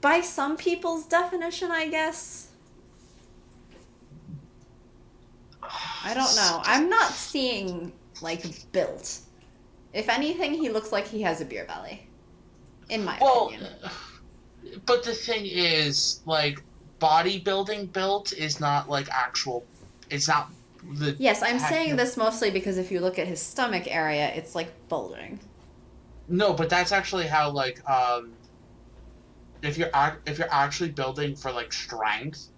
By some people's definition, I guess. I don't know. I'm not seeing, like, built. If anything, he looks like he has a beer belly. In my opinion. But the thing is, like, bodybuilding built is not, like, actual... It's not the... Yes, I'm saying this mostly because if you look at his stomach area, it's, like, bulging. No, but that's actually how, like, if you're actually building for, like, strength,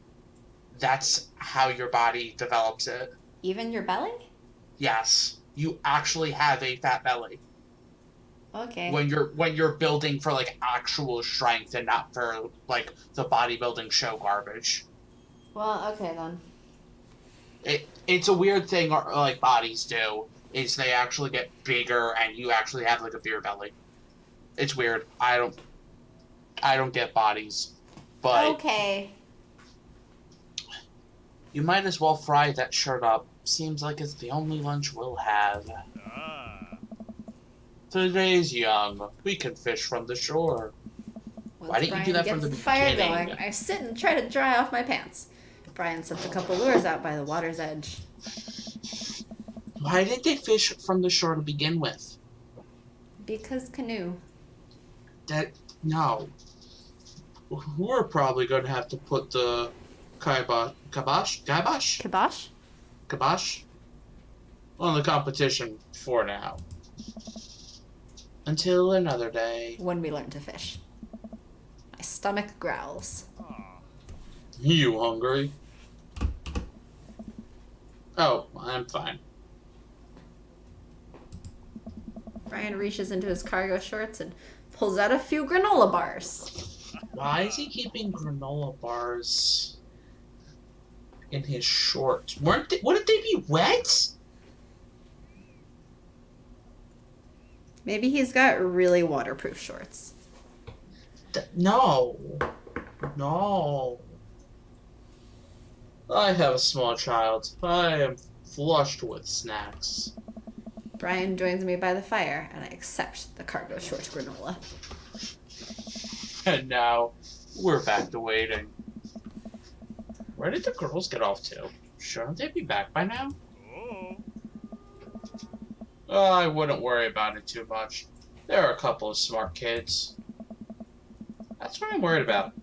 that's how your body develops it. Even your belly? Yes. You actually have a fat belly. Okay. When you're building for, like, actual strength and not for, like, the bodybuilding show garbage. Well, okay then. It's a weird thing, like, bodies do, is they actually get bigger and you actually have, like, a beer belly. It's weird. I don't get bodies. But okay. You might as well fry that shirt up. Seems like it's the only lunch we'll have. Today's young. We can fish from the shore. Why didn't you do that from the fire beginning? Going, I sit and try to dry off my pants. Brian sets a couple lures out by the water's edge. Why did they fish from the shore to begin with? Because canoe. No. We're probably going to have to put the kibosh on the competition for now. Until another day. When we learn to fish. My stomach growls. You hungry? Oh, I'm fine. Brian reaches into his cargo shorts and pulls out a few granola bars. Why is he keeping granola bars in his shorts? Wouldn't they be wet? Maybe he's got really waterproof shorts. No. I have a small child. I am flushed with snacks. Brian joins me by the fire, and I accept the cargo shorts granola. And now, we're back to waiting. Where did the girls get off to? Shouldn't they be back by now? I wouldn't worry about it too much. They're a couple of smart kids. That's what I'm worried about.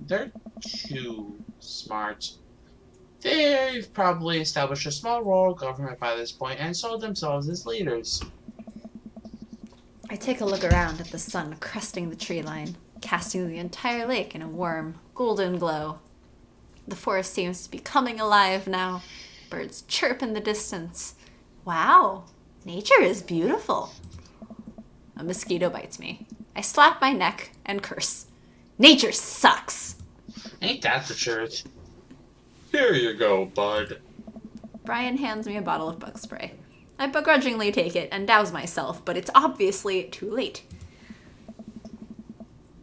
They're too smart. They've probably established a small rural government by this point and saw themselves as leaders. I take a look around at the sun cresting the tree line, casting the entire lake in a warm, golden glow. The forest seems to be coming alive now. Birds chirp in the distance. Wow, nature is beautiful. A mosquito bites me. I slap my neck and curse. Nature sucks! Ain't that the truth? Here you go, bud. Brian hands me a bottle of bug spray. I begrudgingly take it and douse myself, but it's obviously too late.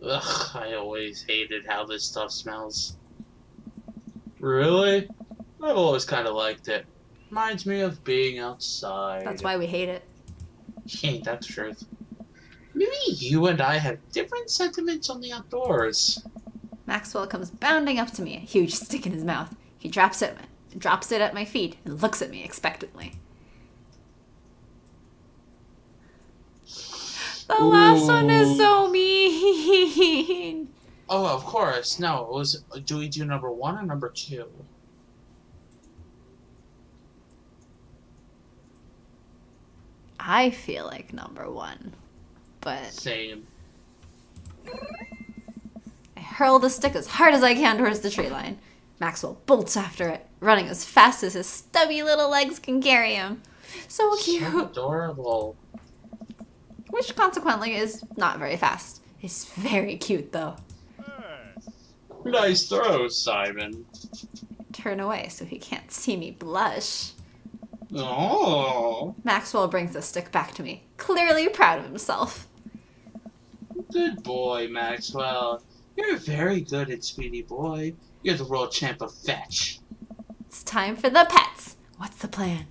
Ugh, I always hated how this stuff smells. Really? I've always kind of liked it. Reminds me of being outside. That's why we hate it. Ain't that the truth? Maybe you and I have different sentiments on the outdoors. Maxwell comes bounding up to me, a huge stick in his mouth. He drops it at my feet and looks at me expectantly. The last one is so mean. Oh, of course. No, it was. Do we do number 1 or number 2? I feel like number 1, but Same. I hurl the stick as hard as I can towards the tree line. Maxwell bolts after it, running as fast as his stubby little legs can carry him. So cute. So adorable. Which consequently is not very fast. It's very cute though. Nice throw, Simon. Turn away so he can't see me blush. Oh, Maxwell brings the stick back to me, clearly proud of himself. good boy, Maxwell. You're very good at Speedy Boy. You're the world champ of fetch. It's time for the pets. What's the plan?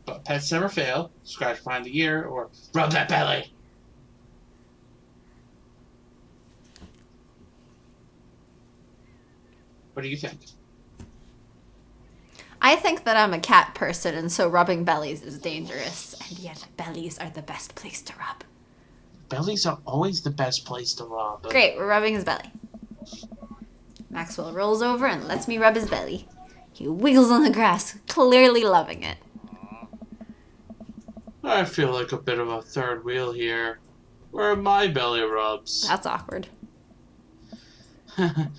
But pets never fail. Scratch behind the ear or rub that belly. What do you think? I think that I'm a cat person, and so rubbing bellies is dangerous. And yet, bellies are the best place to rub. Bellies are always the best place to rub. Great, we're rubbing his belly. Maxwell rolls over and lets me rub his belly. He wiggles on the grass, clearly loving it. I feel like a bit of a third wheel here. Where are my belly rubs? That's awkward. I'm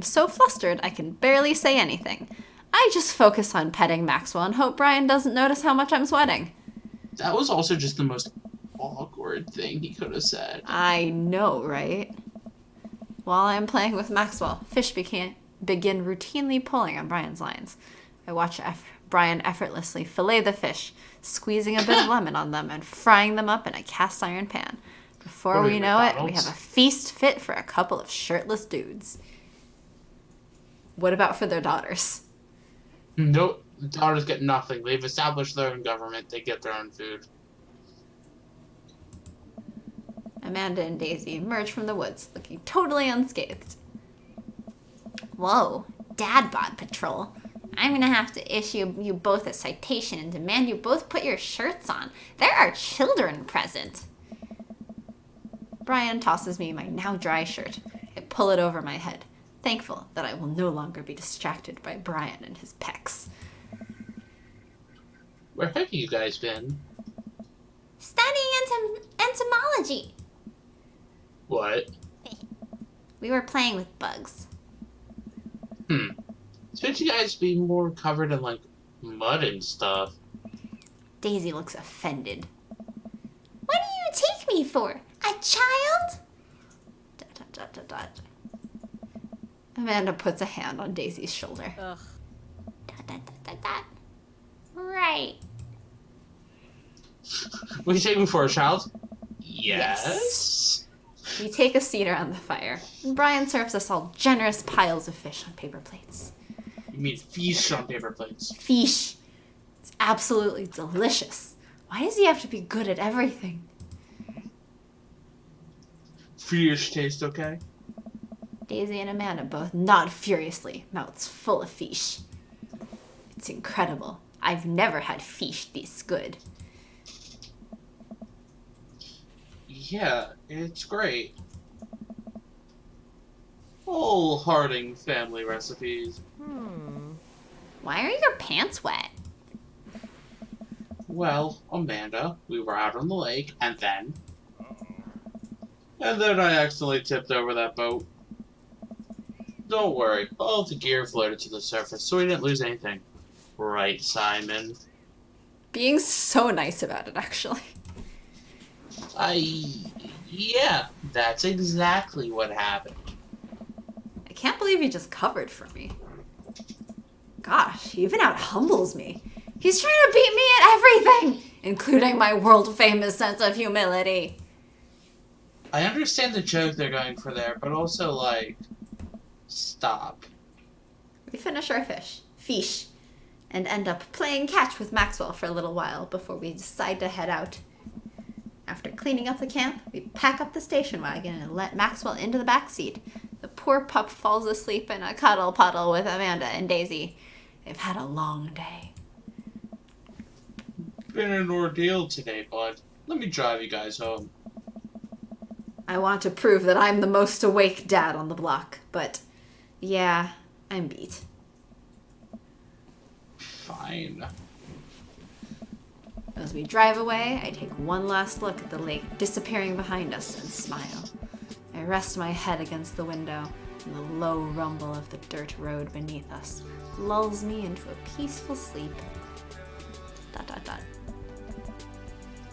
so flustered I can barely say anything. I just focus on petting Maxwell and hope Brian doesn't notice how much I'm sweating. That was also just the most awkward thing he could have said. I know, right? While I'm playing with Maxwell, fish begin routinely pulling on Brian's lines. I watch Brian effortlessly fillet the fish, squeezing a bit of lemon on them and frying them up in a cast iron pan. Before we know it, we have a feast fit for a couple of shirtless dudes. What about for their daughters? Nope, the daughters get nothing. They've established their own government. They get their own food. Amanda and Daisy emerge from the woods, looking totally unscathed. Whoa, Dad bought patrol. I'm gonna have to issue you both a citation and demand you both put your shirts on. There are children present. Brian tosses me my now dry shirt. I pull it over my head, thankful that I will no longer be distracted by Brian and his pecs. Where have you guys been? Studying entomology. What? We were playing with bugs. Shouldn't you guys be more covered in, like, mud and stuff? Daisy looks offended. What do you take me for? A child? ... Amanda puts a hand on Daisy's shoulder. Ugh. ... Right. Will you take me for a child? Yes. We take a seat around the fire, and Brian serves us all generous piles of fish on paper plates. You mean fish on paper plates? Fish. It's absolutely delicious. Why does he have to be good at everything? Fish taste okay? Daisy and Amanda both nod furiously, mouths full of fish. It's incredible. I've never had fish this good. Yeah, it's great. All Harding family recipes. Why are your pants wet? Well, Amanda, we were out on the lake, and then I accidentally tipped over that boat. Don't worry, all the gear floated to the surface, so we didn't lose anything. Right, Simon? Being so nice about it, actually. Yeah, that's exactly what happened. can't believe he just covered for me. Gosh, he even out-humbles me. He's trying to beat me at everything, including my world-famous sense of humility. I understand the joke they're going for there, but also, like, stop. We finish our fish, and end up playing catch with Maxwell for a little while before we decide to head out. After cleaning up the camp, we pack up the station wagon and let Maxwell into the back seat. The poor pup falls asleep in a cuddle puddle with Amanda and Daisy. They've had a long day. Been an ordeal today, bud. Let me drive you guys home. I want to prove that I'm the most awake dad on the block, but yeah, I'm beat. Fine. As we drive away, I take one last look at the lake disappearing behind us and smile. I rest my head against the window, and the low rumble of the dirt road beneath us lulls me into a peaceful sleep. ...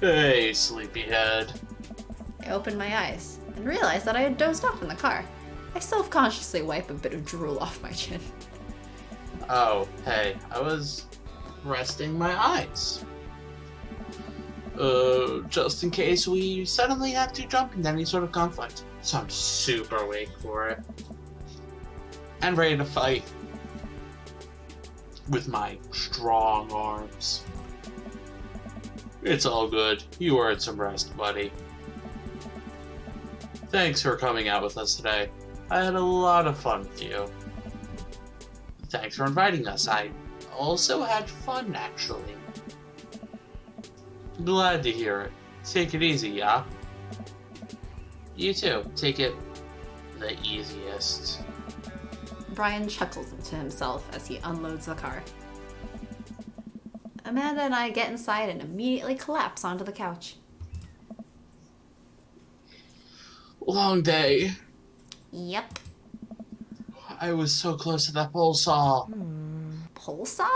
Hey, sleepyhead. I open my eyes and realize that I had dozed off in the car. I self-consciously wipe a bit of drool off my chin. Oh, hey, I was resting my eyes. Just in case we suddenly have to jump into any sort of conflict. So I'm super awake for it. And ready to fight. With my strong arms. It's all good. You earned some rest, buddy. Thanks for coming out with us today. I had a lot of fun with you. Thanks for inviting us. I also had fun, actually. Glad to hear it. Take it easy, yeah? You too. Take it the easiest. Brian chuckles to himself as he unloads the car. Amanda and I get inside and immediately collapse onto the couch. Long day. Yep. I was so close to that pole saw. Pole saw?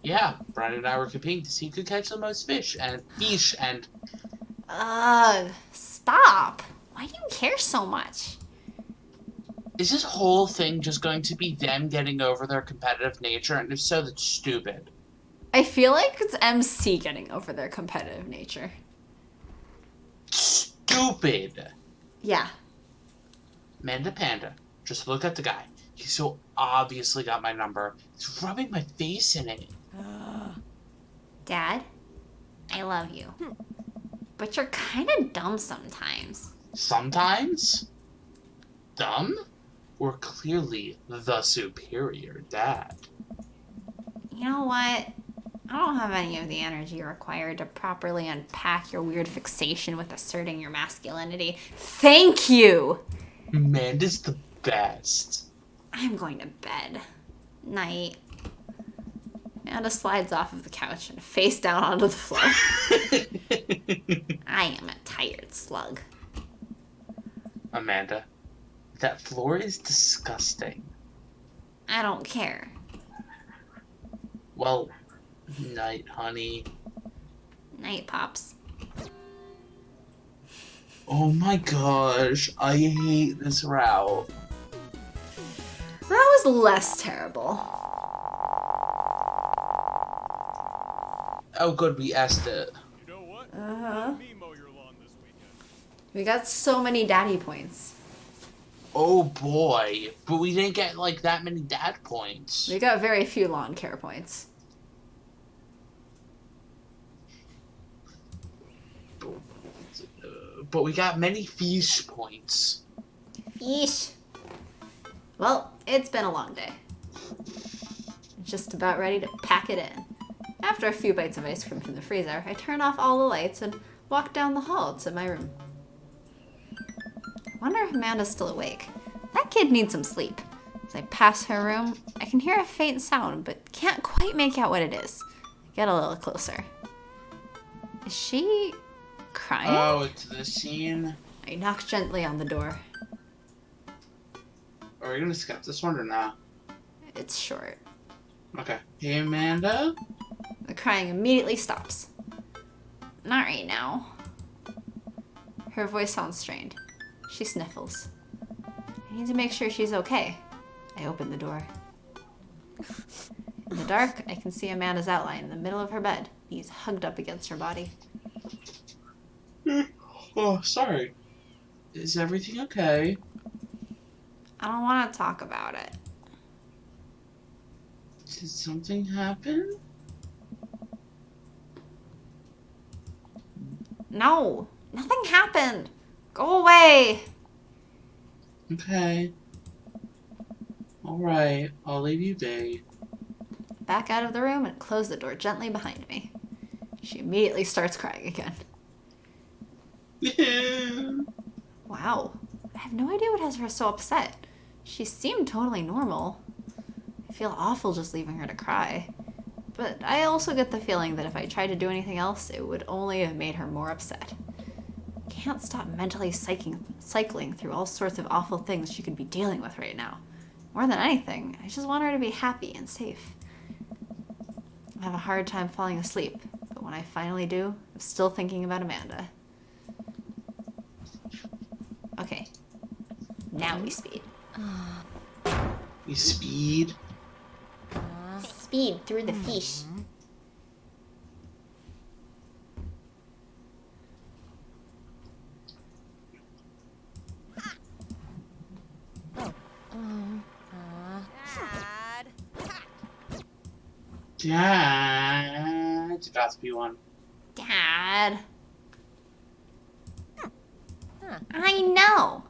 Yeah, Brian and I were competing to see who could catch the most fish and... Stop. Why do you care so much? Is this whole thing just going to be them getting over their competitive nature? And if so, that's stupid. I feel like it's MC getting over their competitive nature. Stupid. Yeah. Manda Panda, just look at the guy. He so obviously got my number. He's rubbing my face in it. Dad, I love you. But you're kind of dumb sometimes. Sometimes? Dumb? We're clearly the superior dad. You know what? I don't have any of the energy required to properly unpack your weird fixation with asserting your masculinity. Thank you! Amanda's the best. I'm going to bed. Night. Amanda slides off of the couch and face down onto the floor. I am a tired slug. Amanda, that floor is disgusting. I don't care. Well, night, honey. Night, Pops. Oh my gosh, I hate this route. That was less terrible. Oh good, we asked it. You know what? Uh-huh. Let me mow your lawn this weekend. We got so many daddy points. Oh boy, but we didn't get like that many dad points. We got very few lawn care points. But we got many fish points. Yeesh. Well, it's been a long day. Just about ready to pack it in. After a few bites of ice cream from the freezer, I turn off all the lights and walk down the hall to my room. I wonder if Amanda's still awake. That kid needs some sleep. As I pass her room, I can hear a faint sound, but can't quite make out what it is. I get a little closer. Is she crying? Oh, it's this scene. I knock gently on the door. Are we gonna skip this one or not? It's short. Okay. Hey, Amanda? The crying immediately stops. Not right now. Her voice sounds strained. She sniffles. I need to make sure she's okay. I open the door. In the dark, I can see Amanda's outline in the middle of her bed. He's hugged up against her body. Oh, sorry. Is everything okay? I don't want to talk about it. Did something happen? No, nothing happened. Go away. Okay. Alright, I'll leave you be. Back out of the room and close the door gently behind me. She immediately starts crying again. Wow. I have no idea what has her so upset. She seemed totally normal. I feel awful just leaving her to cry. But I also get the feeling that if I tried to do anything else, it would only have made her more upset. Can't stop mentally cycling through all sorts of awful things she could be dealing with right now. More than anything, I just want her to be happy and safe. I have a hard time falling asleep, but when I finally do, I'm still thinking about Amanda. Okay. Now we speed. You speed? Speed through the fish. Dad. It's about to be one. Dad. I know.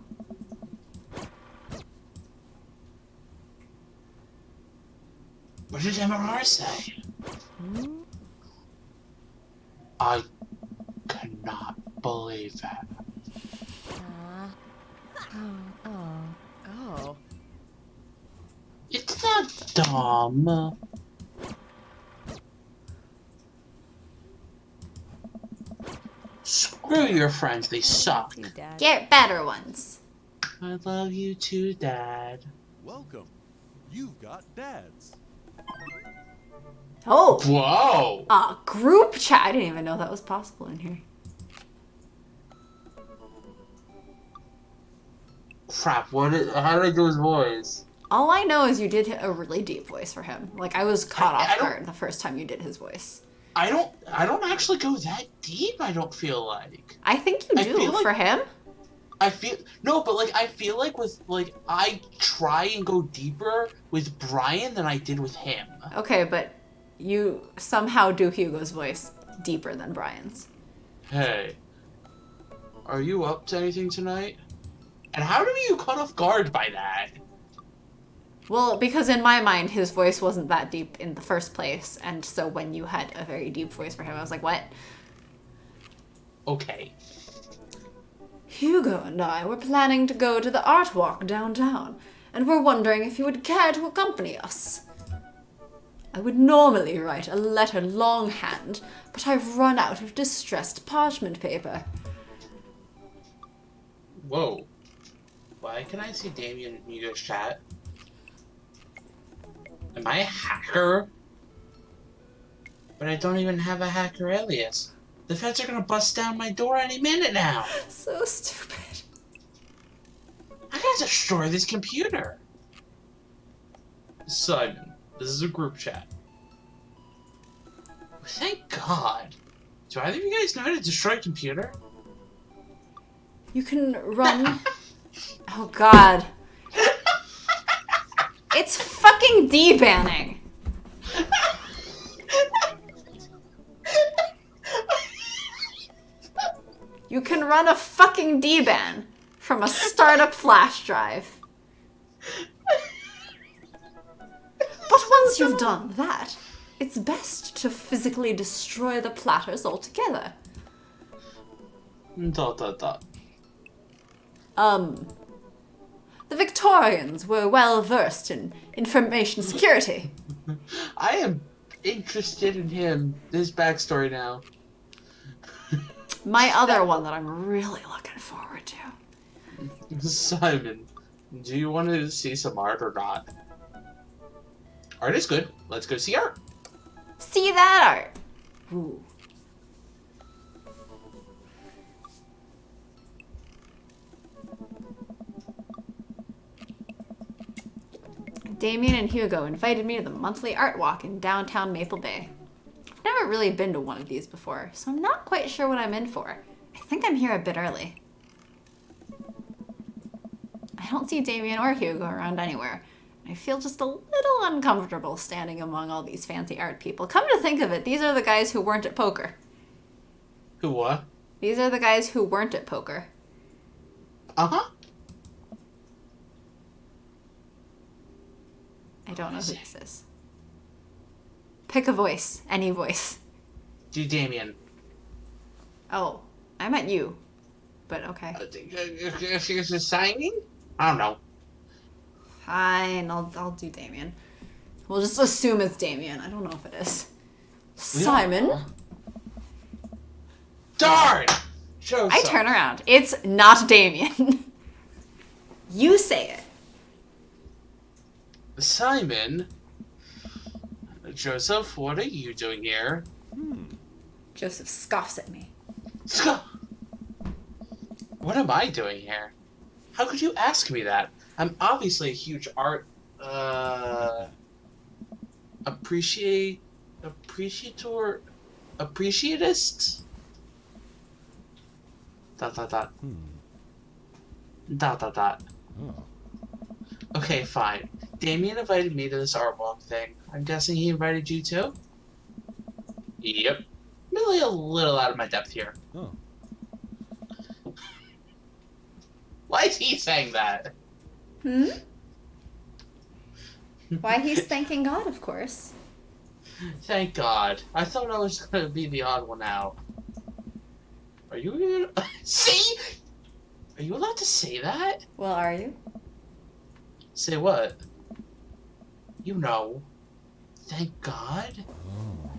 What did MRR say? I cannot believe that. Oh. It's not dumb. Screw your friends, they suck. You, Dad. Get better ones. I love you too, Dad. Welcome. You've got dads. Oh, Whoa! a group chat. I didn't even know that was possible in here. Crap, how did I do his voice? All I know is you did a really deep voice for him. Like, I was caught I off don't- guard the first time you did his voice. I don't actually go that deep, I don't feel like. I think you I do feel like- for him. I feel like with, I try and go deeper with Brian than I did with him. Okay, but you somehow do Hugo's voice deeper than Brian's. Hey, are you up to anything tonight? And how do you cut off guard by that? Well, because in my mind, his voice wasn't that deep in the first place, and so when you had a very deep voice for him, I was like, what? Okay. Hugo and I were planning to go to the art walk downtown, and were wondering if you would care to accompany us. I would normally write a letter longhand, but I've run out of distressed parchment paper. Whoa. Why can I see Damien in Hugo's chat? Am I a hacker? But I don't even have a hacker alias. The feds are gonna bust down my door any minute now. So stupid. I gotta destroy this computer. Simon, this is a group chat. Thank God. Do either of you guys know how to destroy a computer? You can run... Oh, God. It's fucking debanning. You can run a fucking deban from a startup flash drive. But once you've done that, it's best to physically destroy the platters altogether. Dot dot dot. The Victorians were well versed in information security. I am interested in his backstory now. My other one that I'm really looking forward to. Simon, do you want to see some art or not? Art is good. Let's go see art. See that art? Ooh. Damien and Hugo invited me to the monthly art walk in downtown Maple Bay. I've never really been to one of these before, so I'm not quite sure what I'm in for. I think I'm here a bit early. I don't see Damien or Hugo around anywhere. I feel just a little uncomfortable standing among all these fancy art people. Come to think of it, these are the guys who weren't at poker. Who what? These are the guys who weren't at poker. Uh-huh. I don't know who this is. Pick a voice. Any voice. Do Damien. Oh, I meant you. But okay. If you're signing? I don't know. Fine, I'll do Damien. We'll just assume it's Damien. I don't know if it is. Simon? Darn! I turn around. It's not Damien. You say it. Simon? Joseph, what are you doing here? Joseph scoffs at me. What am I doing here? How could you ask me that? I'm obviously a huge art, appreciatist? Dot, dot, dot. Dot, dot, dot. Oh. Okay, fine. Damien invited me to this art walk thing. I'm guessing he invited you too? Yep. Really a little out of my depth here. Oh. Why is he saying that? Why, he's thanking God, of course. Thank God. I thought I was gonna be the odd one out. Are you gonna... See? Are you allowed to say that? Well, are you? Say what? You know. Thank God? Oh.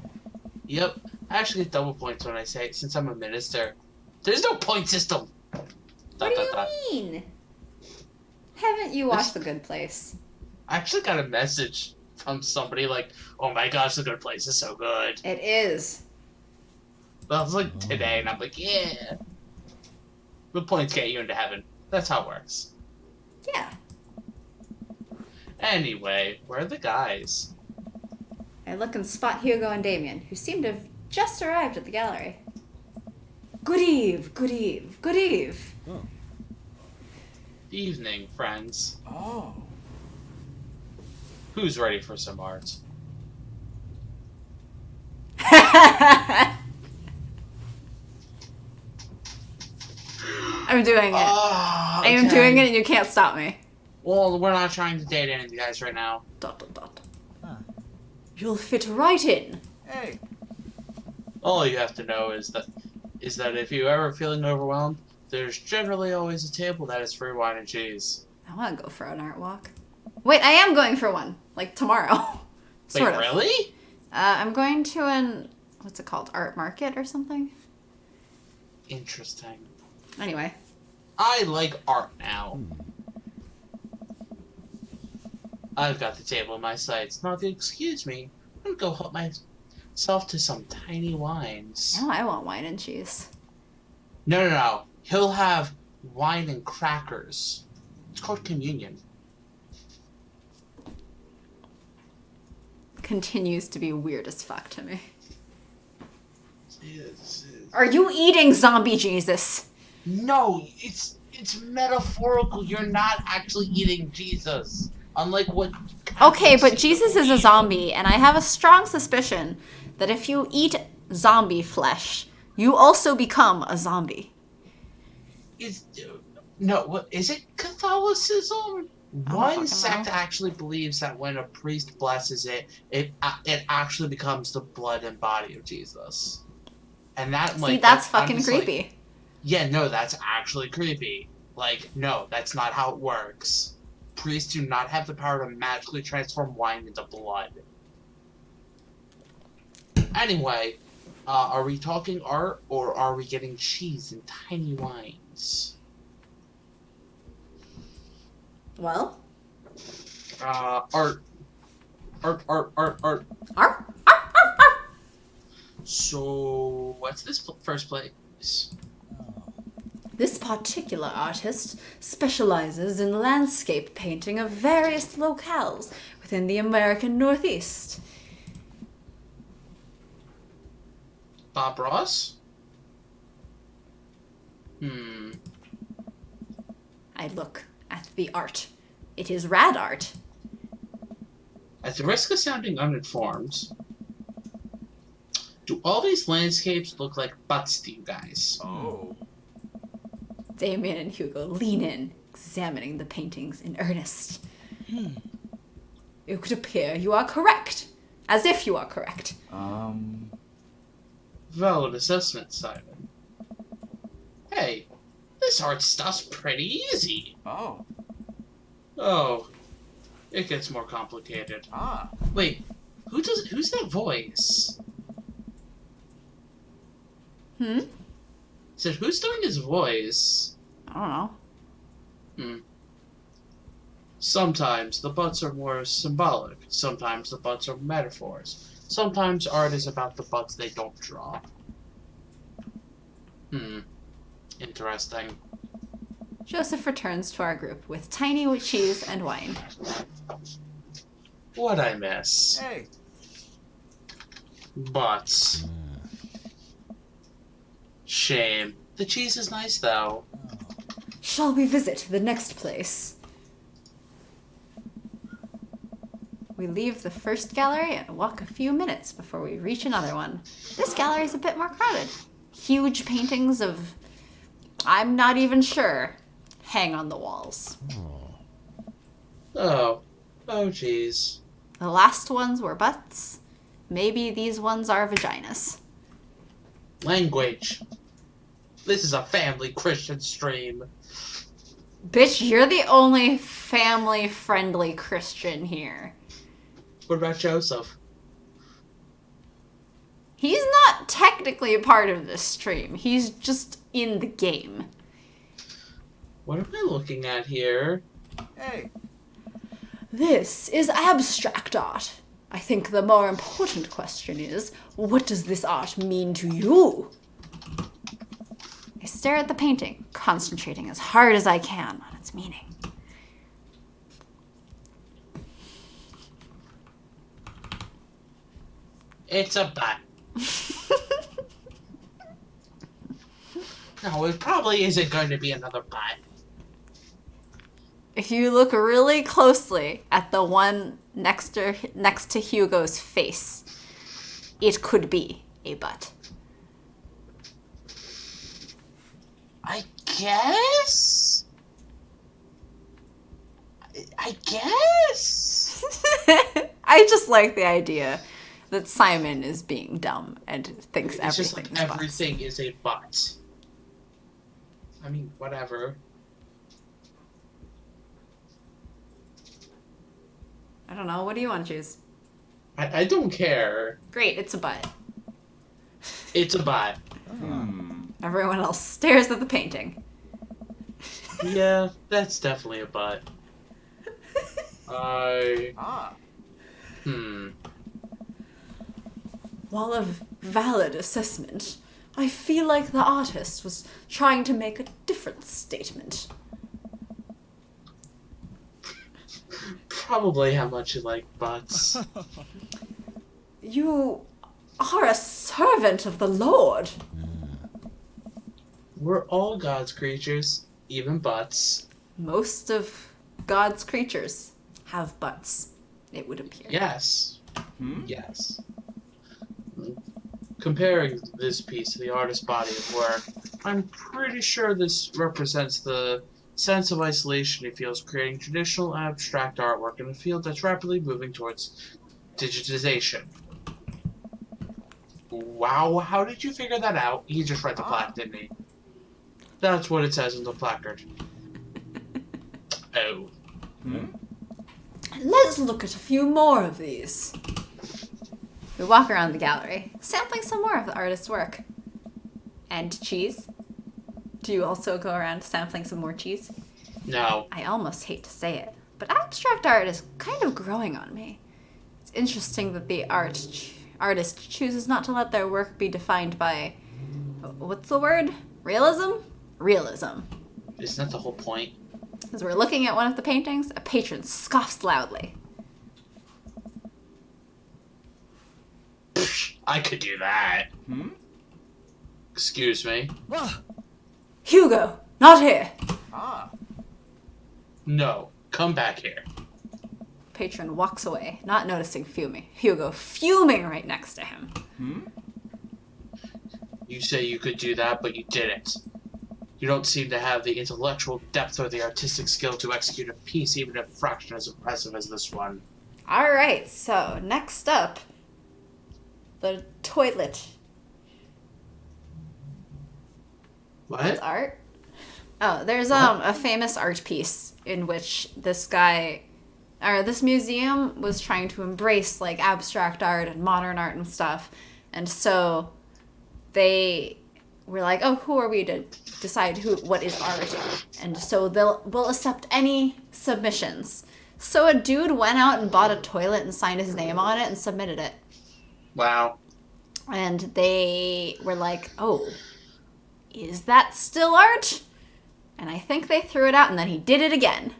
Yep. I actually get double points when I say it, since I'm a minister. There's no point system! What do you mean? Haven't you watched The Good Place? I actually got a message from somebody like, oh my gosh, The Good Place is so good. It is. That was like today, and I'm like, yeah. The points get you into heaven. That's how it works. Yeah. Anyway, where are the guys? I look and spot Hugo and Damien, who seem to have just arrived at the gallery. Good eve, good eve, good eve. Oh. Evening, friends. Oh. Who's ready for some art? I'm doing it. Oh, I am doing it and you can't stop me. Well, we're not trying to date any of you guys right now. Dot, dot, dot. Huh. You'll fit right in. Hey. All you have to know is that if you're ever feeling overwhelmed, there's generally always a table that is free wine and cheese. I want to go for an art walk. Wait, I am going for one. Like tomorrow. Sort of. Really? I'm going to an, what's it called? Art market or something? Interesting. Anyway. I like art now. I've got the table in my sights. Now, if you excuse me, I'm gonna go help myself to some tiny wines. Oh, I want wine and cheese. No. He'll have wine and crackers. It's called communion. Continues to be weird as fuck to me. Yes. Are you eating zombie Jesus? No, it's metaphorical. You're not actually eating Jesus. Unlike what... Okay, but Jesus is a zombie, and I have a strong suspicion that if you eat zombie flesh, you also become a zombie. What is it? Catholicism? One sect know. actually believes that when a priest blesses it actually becomes the blood and body of Jesus. And that, like, See, that's I'm fucking just creepy. like, yeah, no, that's actually creepy. Like, no, that's not how it works. Priests do not have the power to magically transform wine into blood. Anyway, are we talking art, or are we getting cheese and tiny wines? Well? Art. Arr. So, what's this first place? Oh. This particular artist specializes in landscape painting of various locales within the American Northeast. Bob Ross? I look at the art. It is rad art. At the risk of sounding uninformed, do all these landscapes look like butts to you guys? Oh. Damien and Hugo lean in, examining the paintings in earnest. It would appear you are correct. As if you are correct. Valid assessment, Simon. Hey, this art stuff's pretty easy. Oh. Oh, it gets more complicated. Ah. Wait, who's that voice? Said who's doing his voice? I don't know. Sometimes the butts are more symbolic. Sometimes the butts are metaphors. Sometimes art is about the butts they don't draw. Interesting. Joseph returns to our group with tiny cheese and wine. What'd I miss? Hey. Butts. Shame. The cheese is nice, though. Shall we visit the next place? We leave the first gallery and walk a few minutes before we reach another one. This gallery is a bit more crowded. Huge paintings of... I'm not even sure. Hang on the walls. Oh. Oh, jeez. The last ones were butts. Maybe these ones are vaginas. Language. This is a family Christian stream. Bitch, you're the only family-friendly Christian here. What about Joseph? He's not technically a part of this stream. He's just in the game. What am I looking at here? Hey. This is abstract art. I think the more important question is, what does this art mean to you? I stare at the painting, concentrating as hard as I can on its meaning. It's a butt. No, it probably isn't going to be another butt. If you look really closely at the one next to Hugo's face, it could be a butt. I guess? I guess? I just like the idea that Simon is being dumb and thinks It's just everything like is butts. everything is a butt. I mean, whatever. I don't know. What do you want to choose? I don't care. Great, it's a butt. It's a butt. Everyone else stares at the painting. Yeah, that's definitely a butt. Ah. While a valid assessment, I feel like the artist was trying to make a different statement. Probably how much you like butts. You are a servant of the Lord. We're all God's creatures, even butts. Most of God's creatures have butts, it would appear. Yes. Yes. Comparing this piece to the artist's body of work, I'm pretty sure this represents the sense of isolation he feels creating traditional abstract artwork in a field that's rapidly moving towards digitization. Wow, how did you figure that out? He just read the plaque, didn't he? That's what it says in the placard. Oh. Let's look at a few more of these. We walk around the gallery, sampling some more of the artist's work. And cheese? Do you also go around sampling some more cheese? No. I almost hate to say it, but abstract art is kind of growing on me. It's interesting that the artist chooses not to let their work be defined by... what's the word? Realism? realism. Isn't that the whole point? As we're looking at one of the paintings, a patron scoffs loudly. I could do that. Hmm? Excuse me. Ah. Hugo, not here! Ah. No, come back here. Patron walks away, not noticing Hugo fuming right next to him. Hmm? You say you could do that, but you didn't. You don't seem to have the intellectual depth or the artistic skill to execute a piece even a fraction as impressive as this one. Alright, so next up, the toilet. That's What? art? Oh, there's a famous art piece in which this museum was trying to embrace like abstract art and modern art and stuff. And so they were like, "Oh, who are we to decide what is art?" And so we'll accept any submissions. So a dude went out and bought a toilet and signed his name on it and submitted it. Wow. And they were like, "Oh, is that still art?" And I think they threw it out, and then he did it again.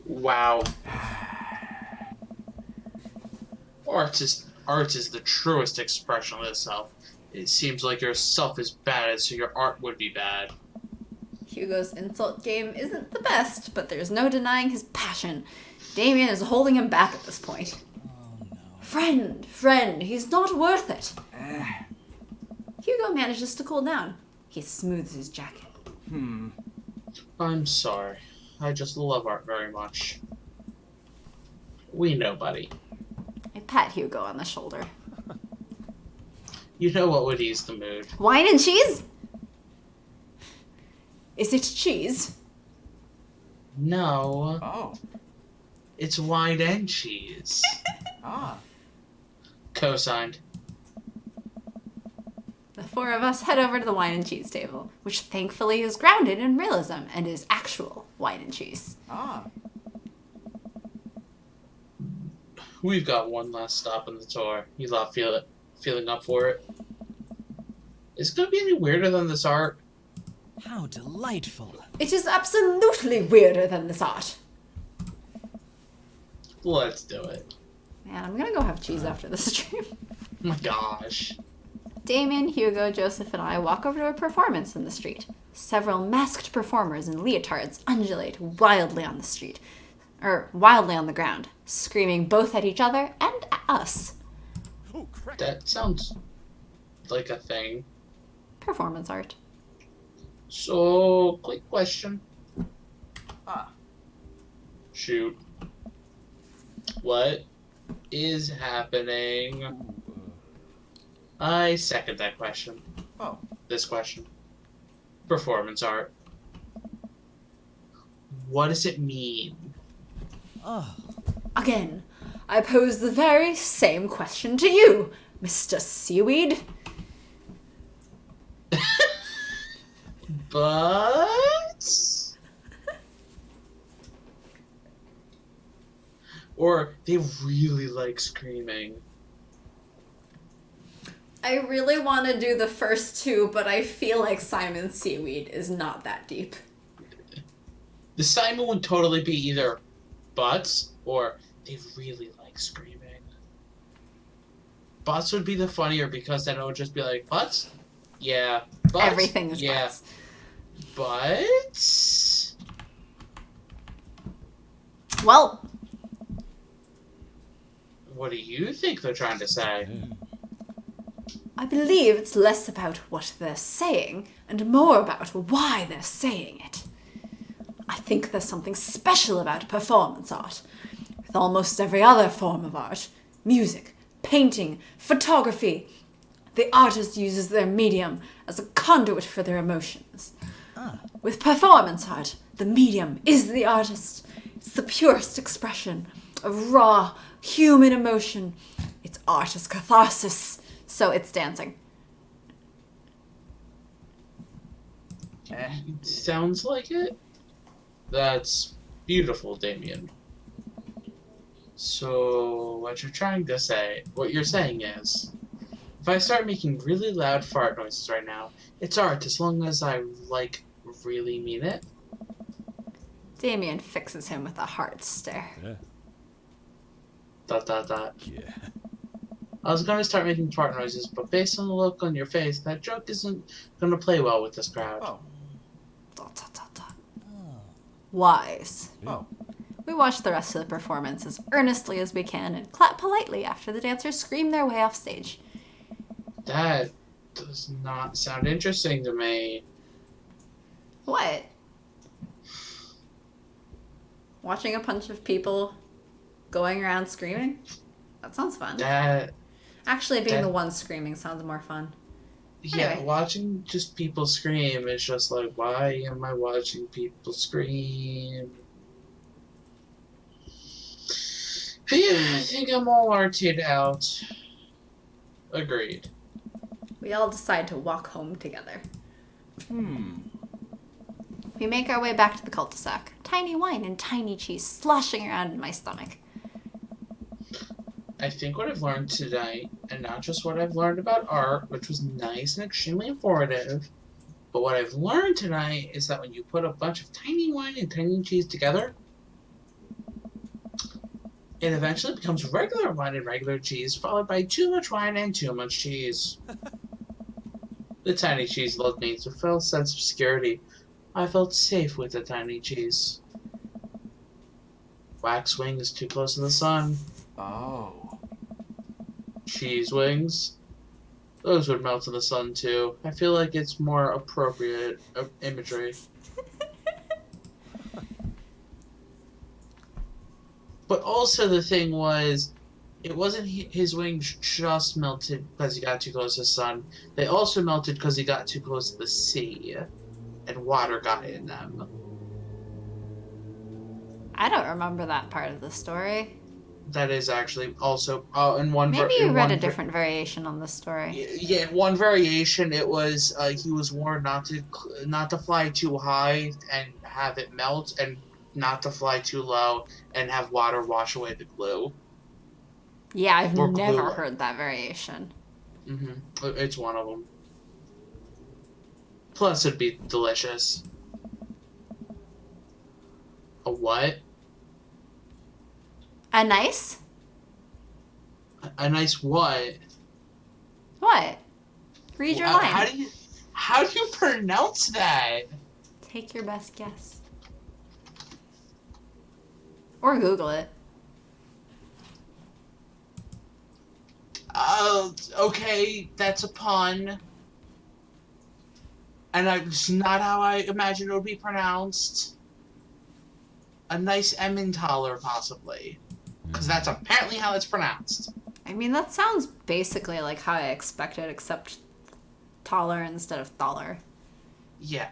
Wow. Art is the truest expression of itself. It seems like your self is bad, so your art would be bad. Hugo's insult game isn't the best, but there's no denying his passion. Damien is holding him back at this point. Oh no. Friend, he's not worth it. Hugo manages to cool down. He smooths his jacket. Hmm. I'm sorry. I just love art very much. We know, buddy. I pat Hugo on the shoulder. You know what would ease the mood. Wine and cheese? Is it cheese? No, Oh. it's wine and cheese. Ah. Co-signed. The four of us head over to the wine and cheese table, which thankfully is grounded in realism and is actual wine and cheese. Ah. We've got one last stop on the tour. You lot feeling up for it? Is it gonna be any weirder than this art? How delightful. It is absolutely weirder than this art. Let's do it. Man, I'm gonna go have cheese after this stream. Oh my gosh. Damien, Hugo, Joseph, and I walk over to a performance in the street. Several masked performers in leotards undulate wildly on the ground, screaming both at each other and at us. Oh, crap. That sounds like a thing. Performance art. So, quick question. Ah. Shoot. What is happening? Ooh, I second that question. oh. This question. Performance art. What does it mean? Oh. Again, I pose the very same question to you, Mr. Seaweed. But... Or they really like screaming. I really want to do the first two, but I feel like Simon Seaweed is not that deep. The Simon would totally be either butts or they really like screaming. Butts would be the funnier because then it would just be like, butts? Yeah. Butts? Everything is yeah. butts. Butts? Well, What do you think they're trying to say? I believe it's less about what they're saying and more about why they're saying it. I think there's something special about performance art. With almost every other form of art, music, painting, photography, the artist uses their medium as a conduit for their emotions. With performance art, the medium is the artist. It's the purest expression of raw, human emotion. It's art as catharsis. So it's dancing. Sounds like it. That's beautiful, Damien. So, what you're saying is, If I start making really loud fart noises right now, it's art as long as I, like, really mean it. Damien fixes him with a hard stare. Yeah. Dot dot dot. Yeah. I was gonna start making fart noises, but based on the look on your face, that joke isn't gonna play well with this crowd. Oh. Dot, dot, dot, dot. Oh. Wise. Oh. We watch the rest of the performance as earnestly as we can and clap politely after the dancers scream their way off stage. That does not sound interesting to me. What? Watching a bunch of people going around screaming? That sounds fun. Actually, being the one screaming sounds more fun. Yeah, Anyway. watching just people scream is just like, why am I watching people scream? But yeah, I think I'm all arted out. Agreed. We all decide to walk home together. Hmm. We make our way back to the cul-de-sac. Tiny wine and tiny cheese sloshing around in my stomach. I think what I've learned tonight, and not just what I've learned about art, which was nice and extremely informative, but what I've learned tonight is that when you put a bunch of tiny wine and tiny cheese together, it eventually becomes regular wine and regular cheese, followed by too much wine and too much cheese. The tiny cheese loved me with a false sense of security. I felt safe with the tiny cheese. Wax wings too close to the sun. Oh. Cheese wings. Those would melt in the sun too. I feel like it's more appropriate imagery. But also the thing was, it wasn't his wings just melted because he got too close to the sun. They also melted because he got too close to the sea. And water got in them. I don't remember that part of the story. That is actually also in one. Maybe you read a different variation on the story. Yeah, in one variation, it was he was warned not to fly too high and have it melt, and not to fly too low and have water wash away the glue. Yeah, I've Or never glue. heard that variation. It's one of them. Plus, it'd be delicious. A what? A nice? A nice what? What? Read your line. How do you pronounce that? Take your best guess. Or Google it. Okay, that's a pun. And it's not how I imagine it would be pronounced. A nice Emmentaler, possibly. Because that's apparently how it's pronounced. I mean, that sounds basically like how I expected, except taller instead of thaller. Yeah.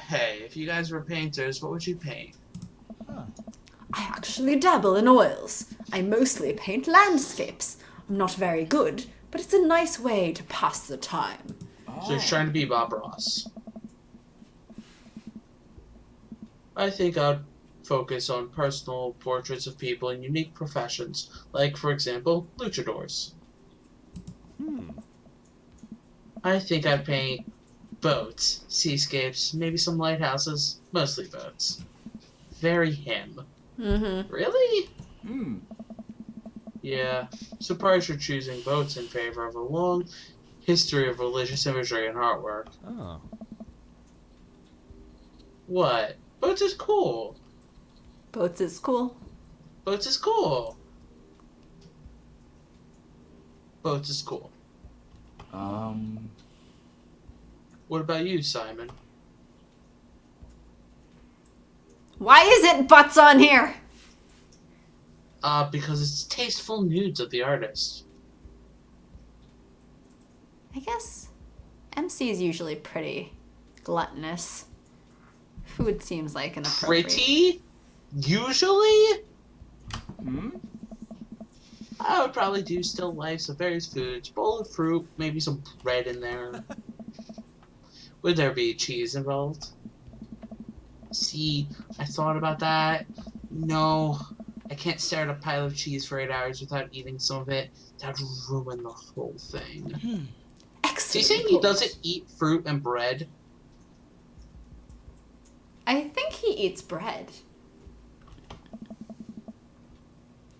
Hey, if you guys were painters, what would you paint? I actually dabble in oils. I mostly paint landscapes. I'm not very good, but it's a nice way to pass the time. So he's trying to be Bob Ross. I think I'd focus on personal portraits of people in unique professions, like, for example, luchadors. I think I'd paint boats, seascapes, maybe some lighthouses, mostly boats. Very him. Mm-hmm. Really? Hmm. Yeah. Surprised you're choosing boats in favor of a long history of religious imagery and artwork. Oh. What? Boats is cool. Boats is cool. Boats is cool. Boats is cool. What about you, Simon? Why is it butts on here? Because it's tasteful nudes of the artist. I guess MC is usually pretty gluttonous. Food seems like an appropriate... Pretty? Usually? Hmm? I would probably do still lifes of various foods, bowl of fruit, maybe some bread in there. Would there be cheese involved? See, I thought about that. No. I can't stare at a pile of cheese for 8 hours without eating some of it. That'd ruin the whole thing. So you Excellent saying he point. doesn't eat fruit and bread? I think he eats bread.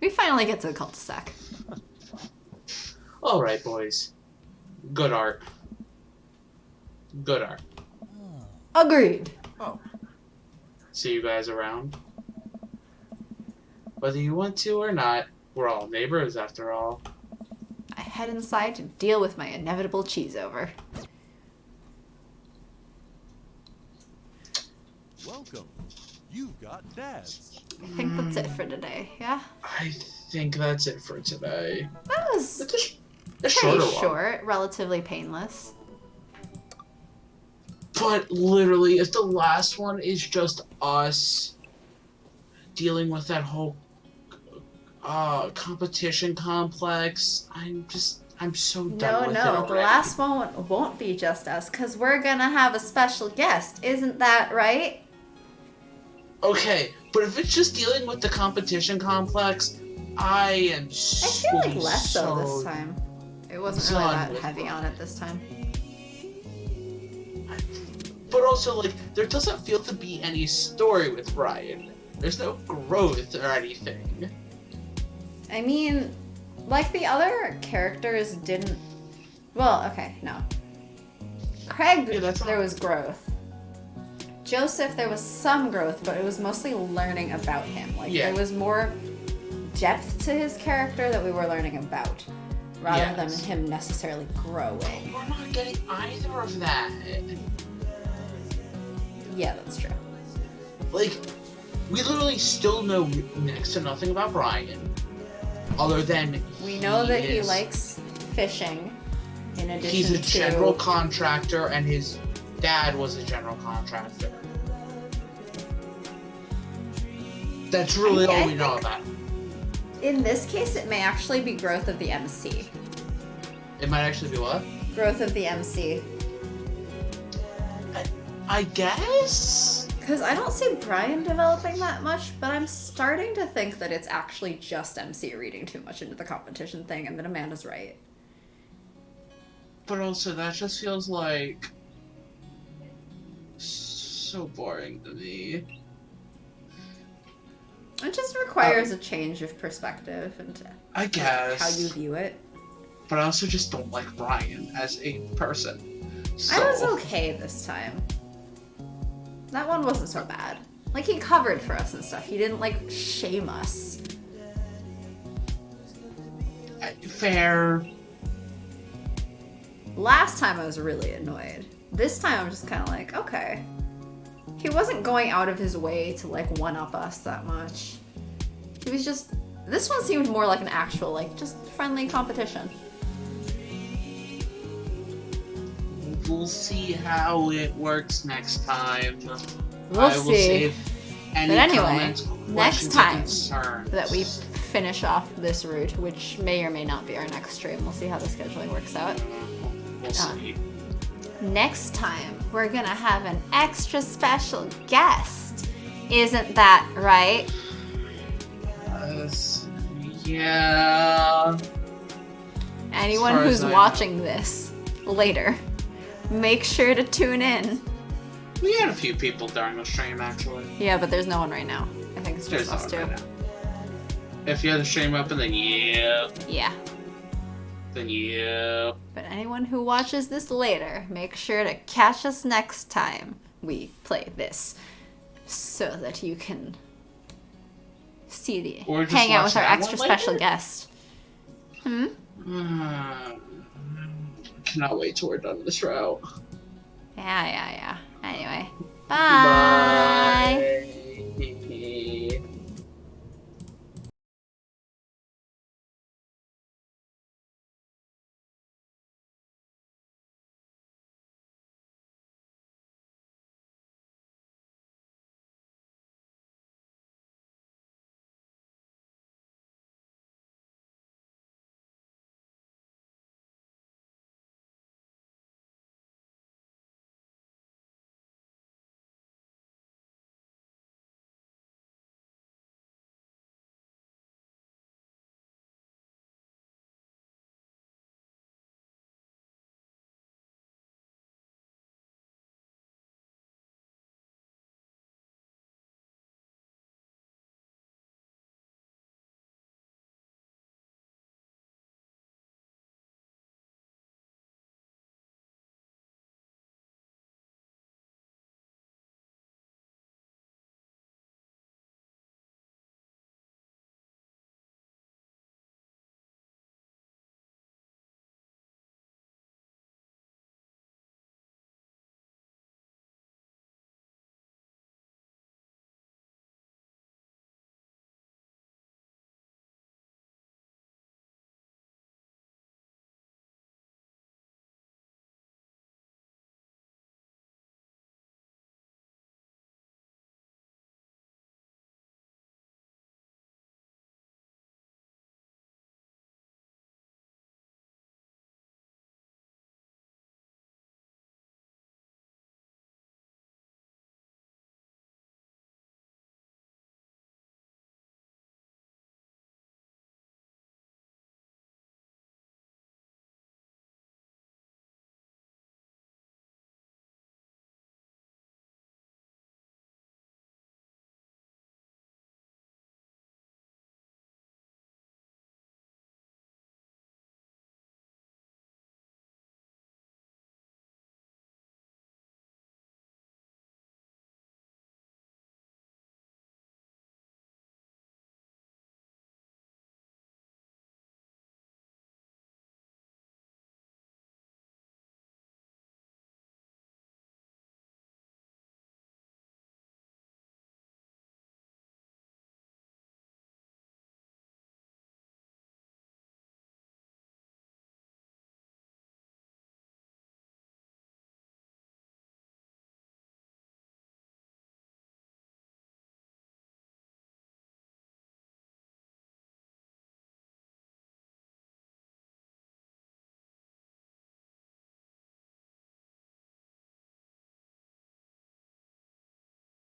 We finally get to the cul-de-sac. All right, boys. Good art. Good art. Agreed. Oh, See you guys around. Whether you want to or not, we're all neighbors after all. I head inside to deal with my inevitable cheese over. welcome. You've got dads. I think that's it for today, yeah? I think that's it for today. That was It's a pretty shorter one. short, relatively painless. But literally, if the last one is just us dealing with that whole competition complex, I'm so done with it No, already. the last one won't be just us, because we're gonna have a special guest. Isn't that right? Okay, but if it's just dealing with the competition complex, I am I so, feel like less so this time. It wasn't really done that with heavy on it this time. But also, like, there doesn't feel to be any story with Brian. There's no growth or anything. I mean, like the other characters didn't... Well, okay, no. Craig, Yeah, that's there not- was growth. Joseph, there was some growth, but it was mostly learning about him. Like, Yeah. there was more depth to his character that we were learning about, rather than Yes. him necessarily growing. We're not getting either of that. Yeah, that's true. Like, we literally still know next to nothing about Brian, other than We know that he is- likes fishing, in addition he's a to... general contractor, and his dad was a general contractor. That's really I all we know think- about him. In this case, it may actually be growth of the MC. It might actually be what? Growth of the MC. I guess? Because I don't see Brian developing that much, but I'm starting to think that it's actually just MC reading too much into the competition thing, and that Amanda's right. But also, that just feels like so boring to me. It just requires a change of perspective and I guess. how you view it. But I also just don't like Brian as a person. So, I was okay this time. That one wasn't so bad. Like, he covered for us and stuff. He didn't, like, shame us. fair. Last time I was really annoyed. This time I'm just kind of like, okay. He wasn't going out of his way to, like, one-up us that much. He was just... This one seemed more like an actual, like, just friendly competition. We'll see how it works next time. We'll I will see. save any But anyway, comments, next questions, or time concerns. that we finish off this route, which may or may not be our next stream. We'll see how the scheduling works out. We'll see. Next time, we're gonna have an extra special guest. Isn't that right? Yeah. Anyone As far as who's I know. watching this later, make sure to tune in. We had a few people during the stream, actually. Yeah, but there's no one right now. I think it's just There's us no two. one right now. If you had the stream open, then yeah. Yeah. Then yeah. But anyone who watches this later, make sure to catch us next time we play this, so that you can see the Or just hang out watch with our that extra one special later? guest. Hmm? Cannot wait till we're done with this route. Yeah. Anyway, bye. Bye.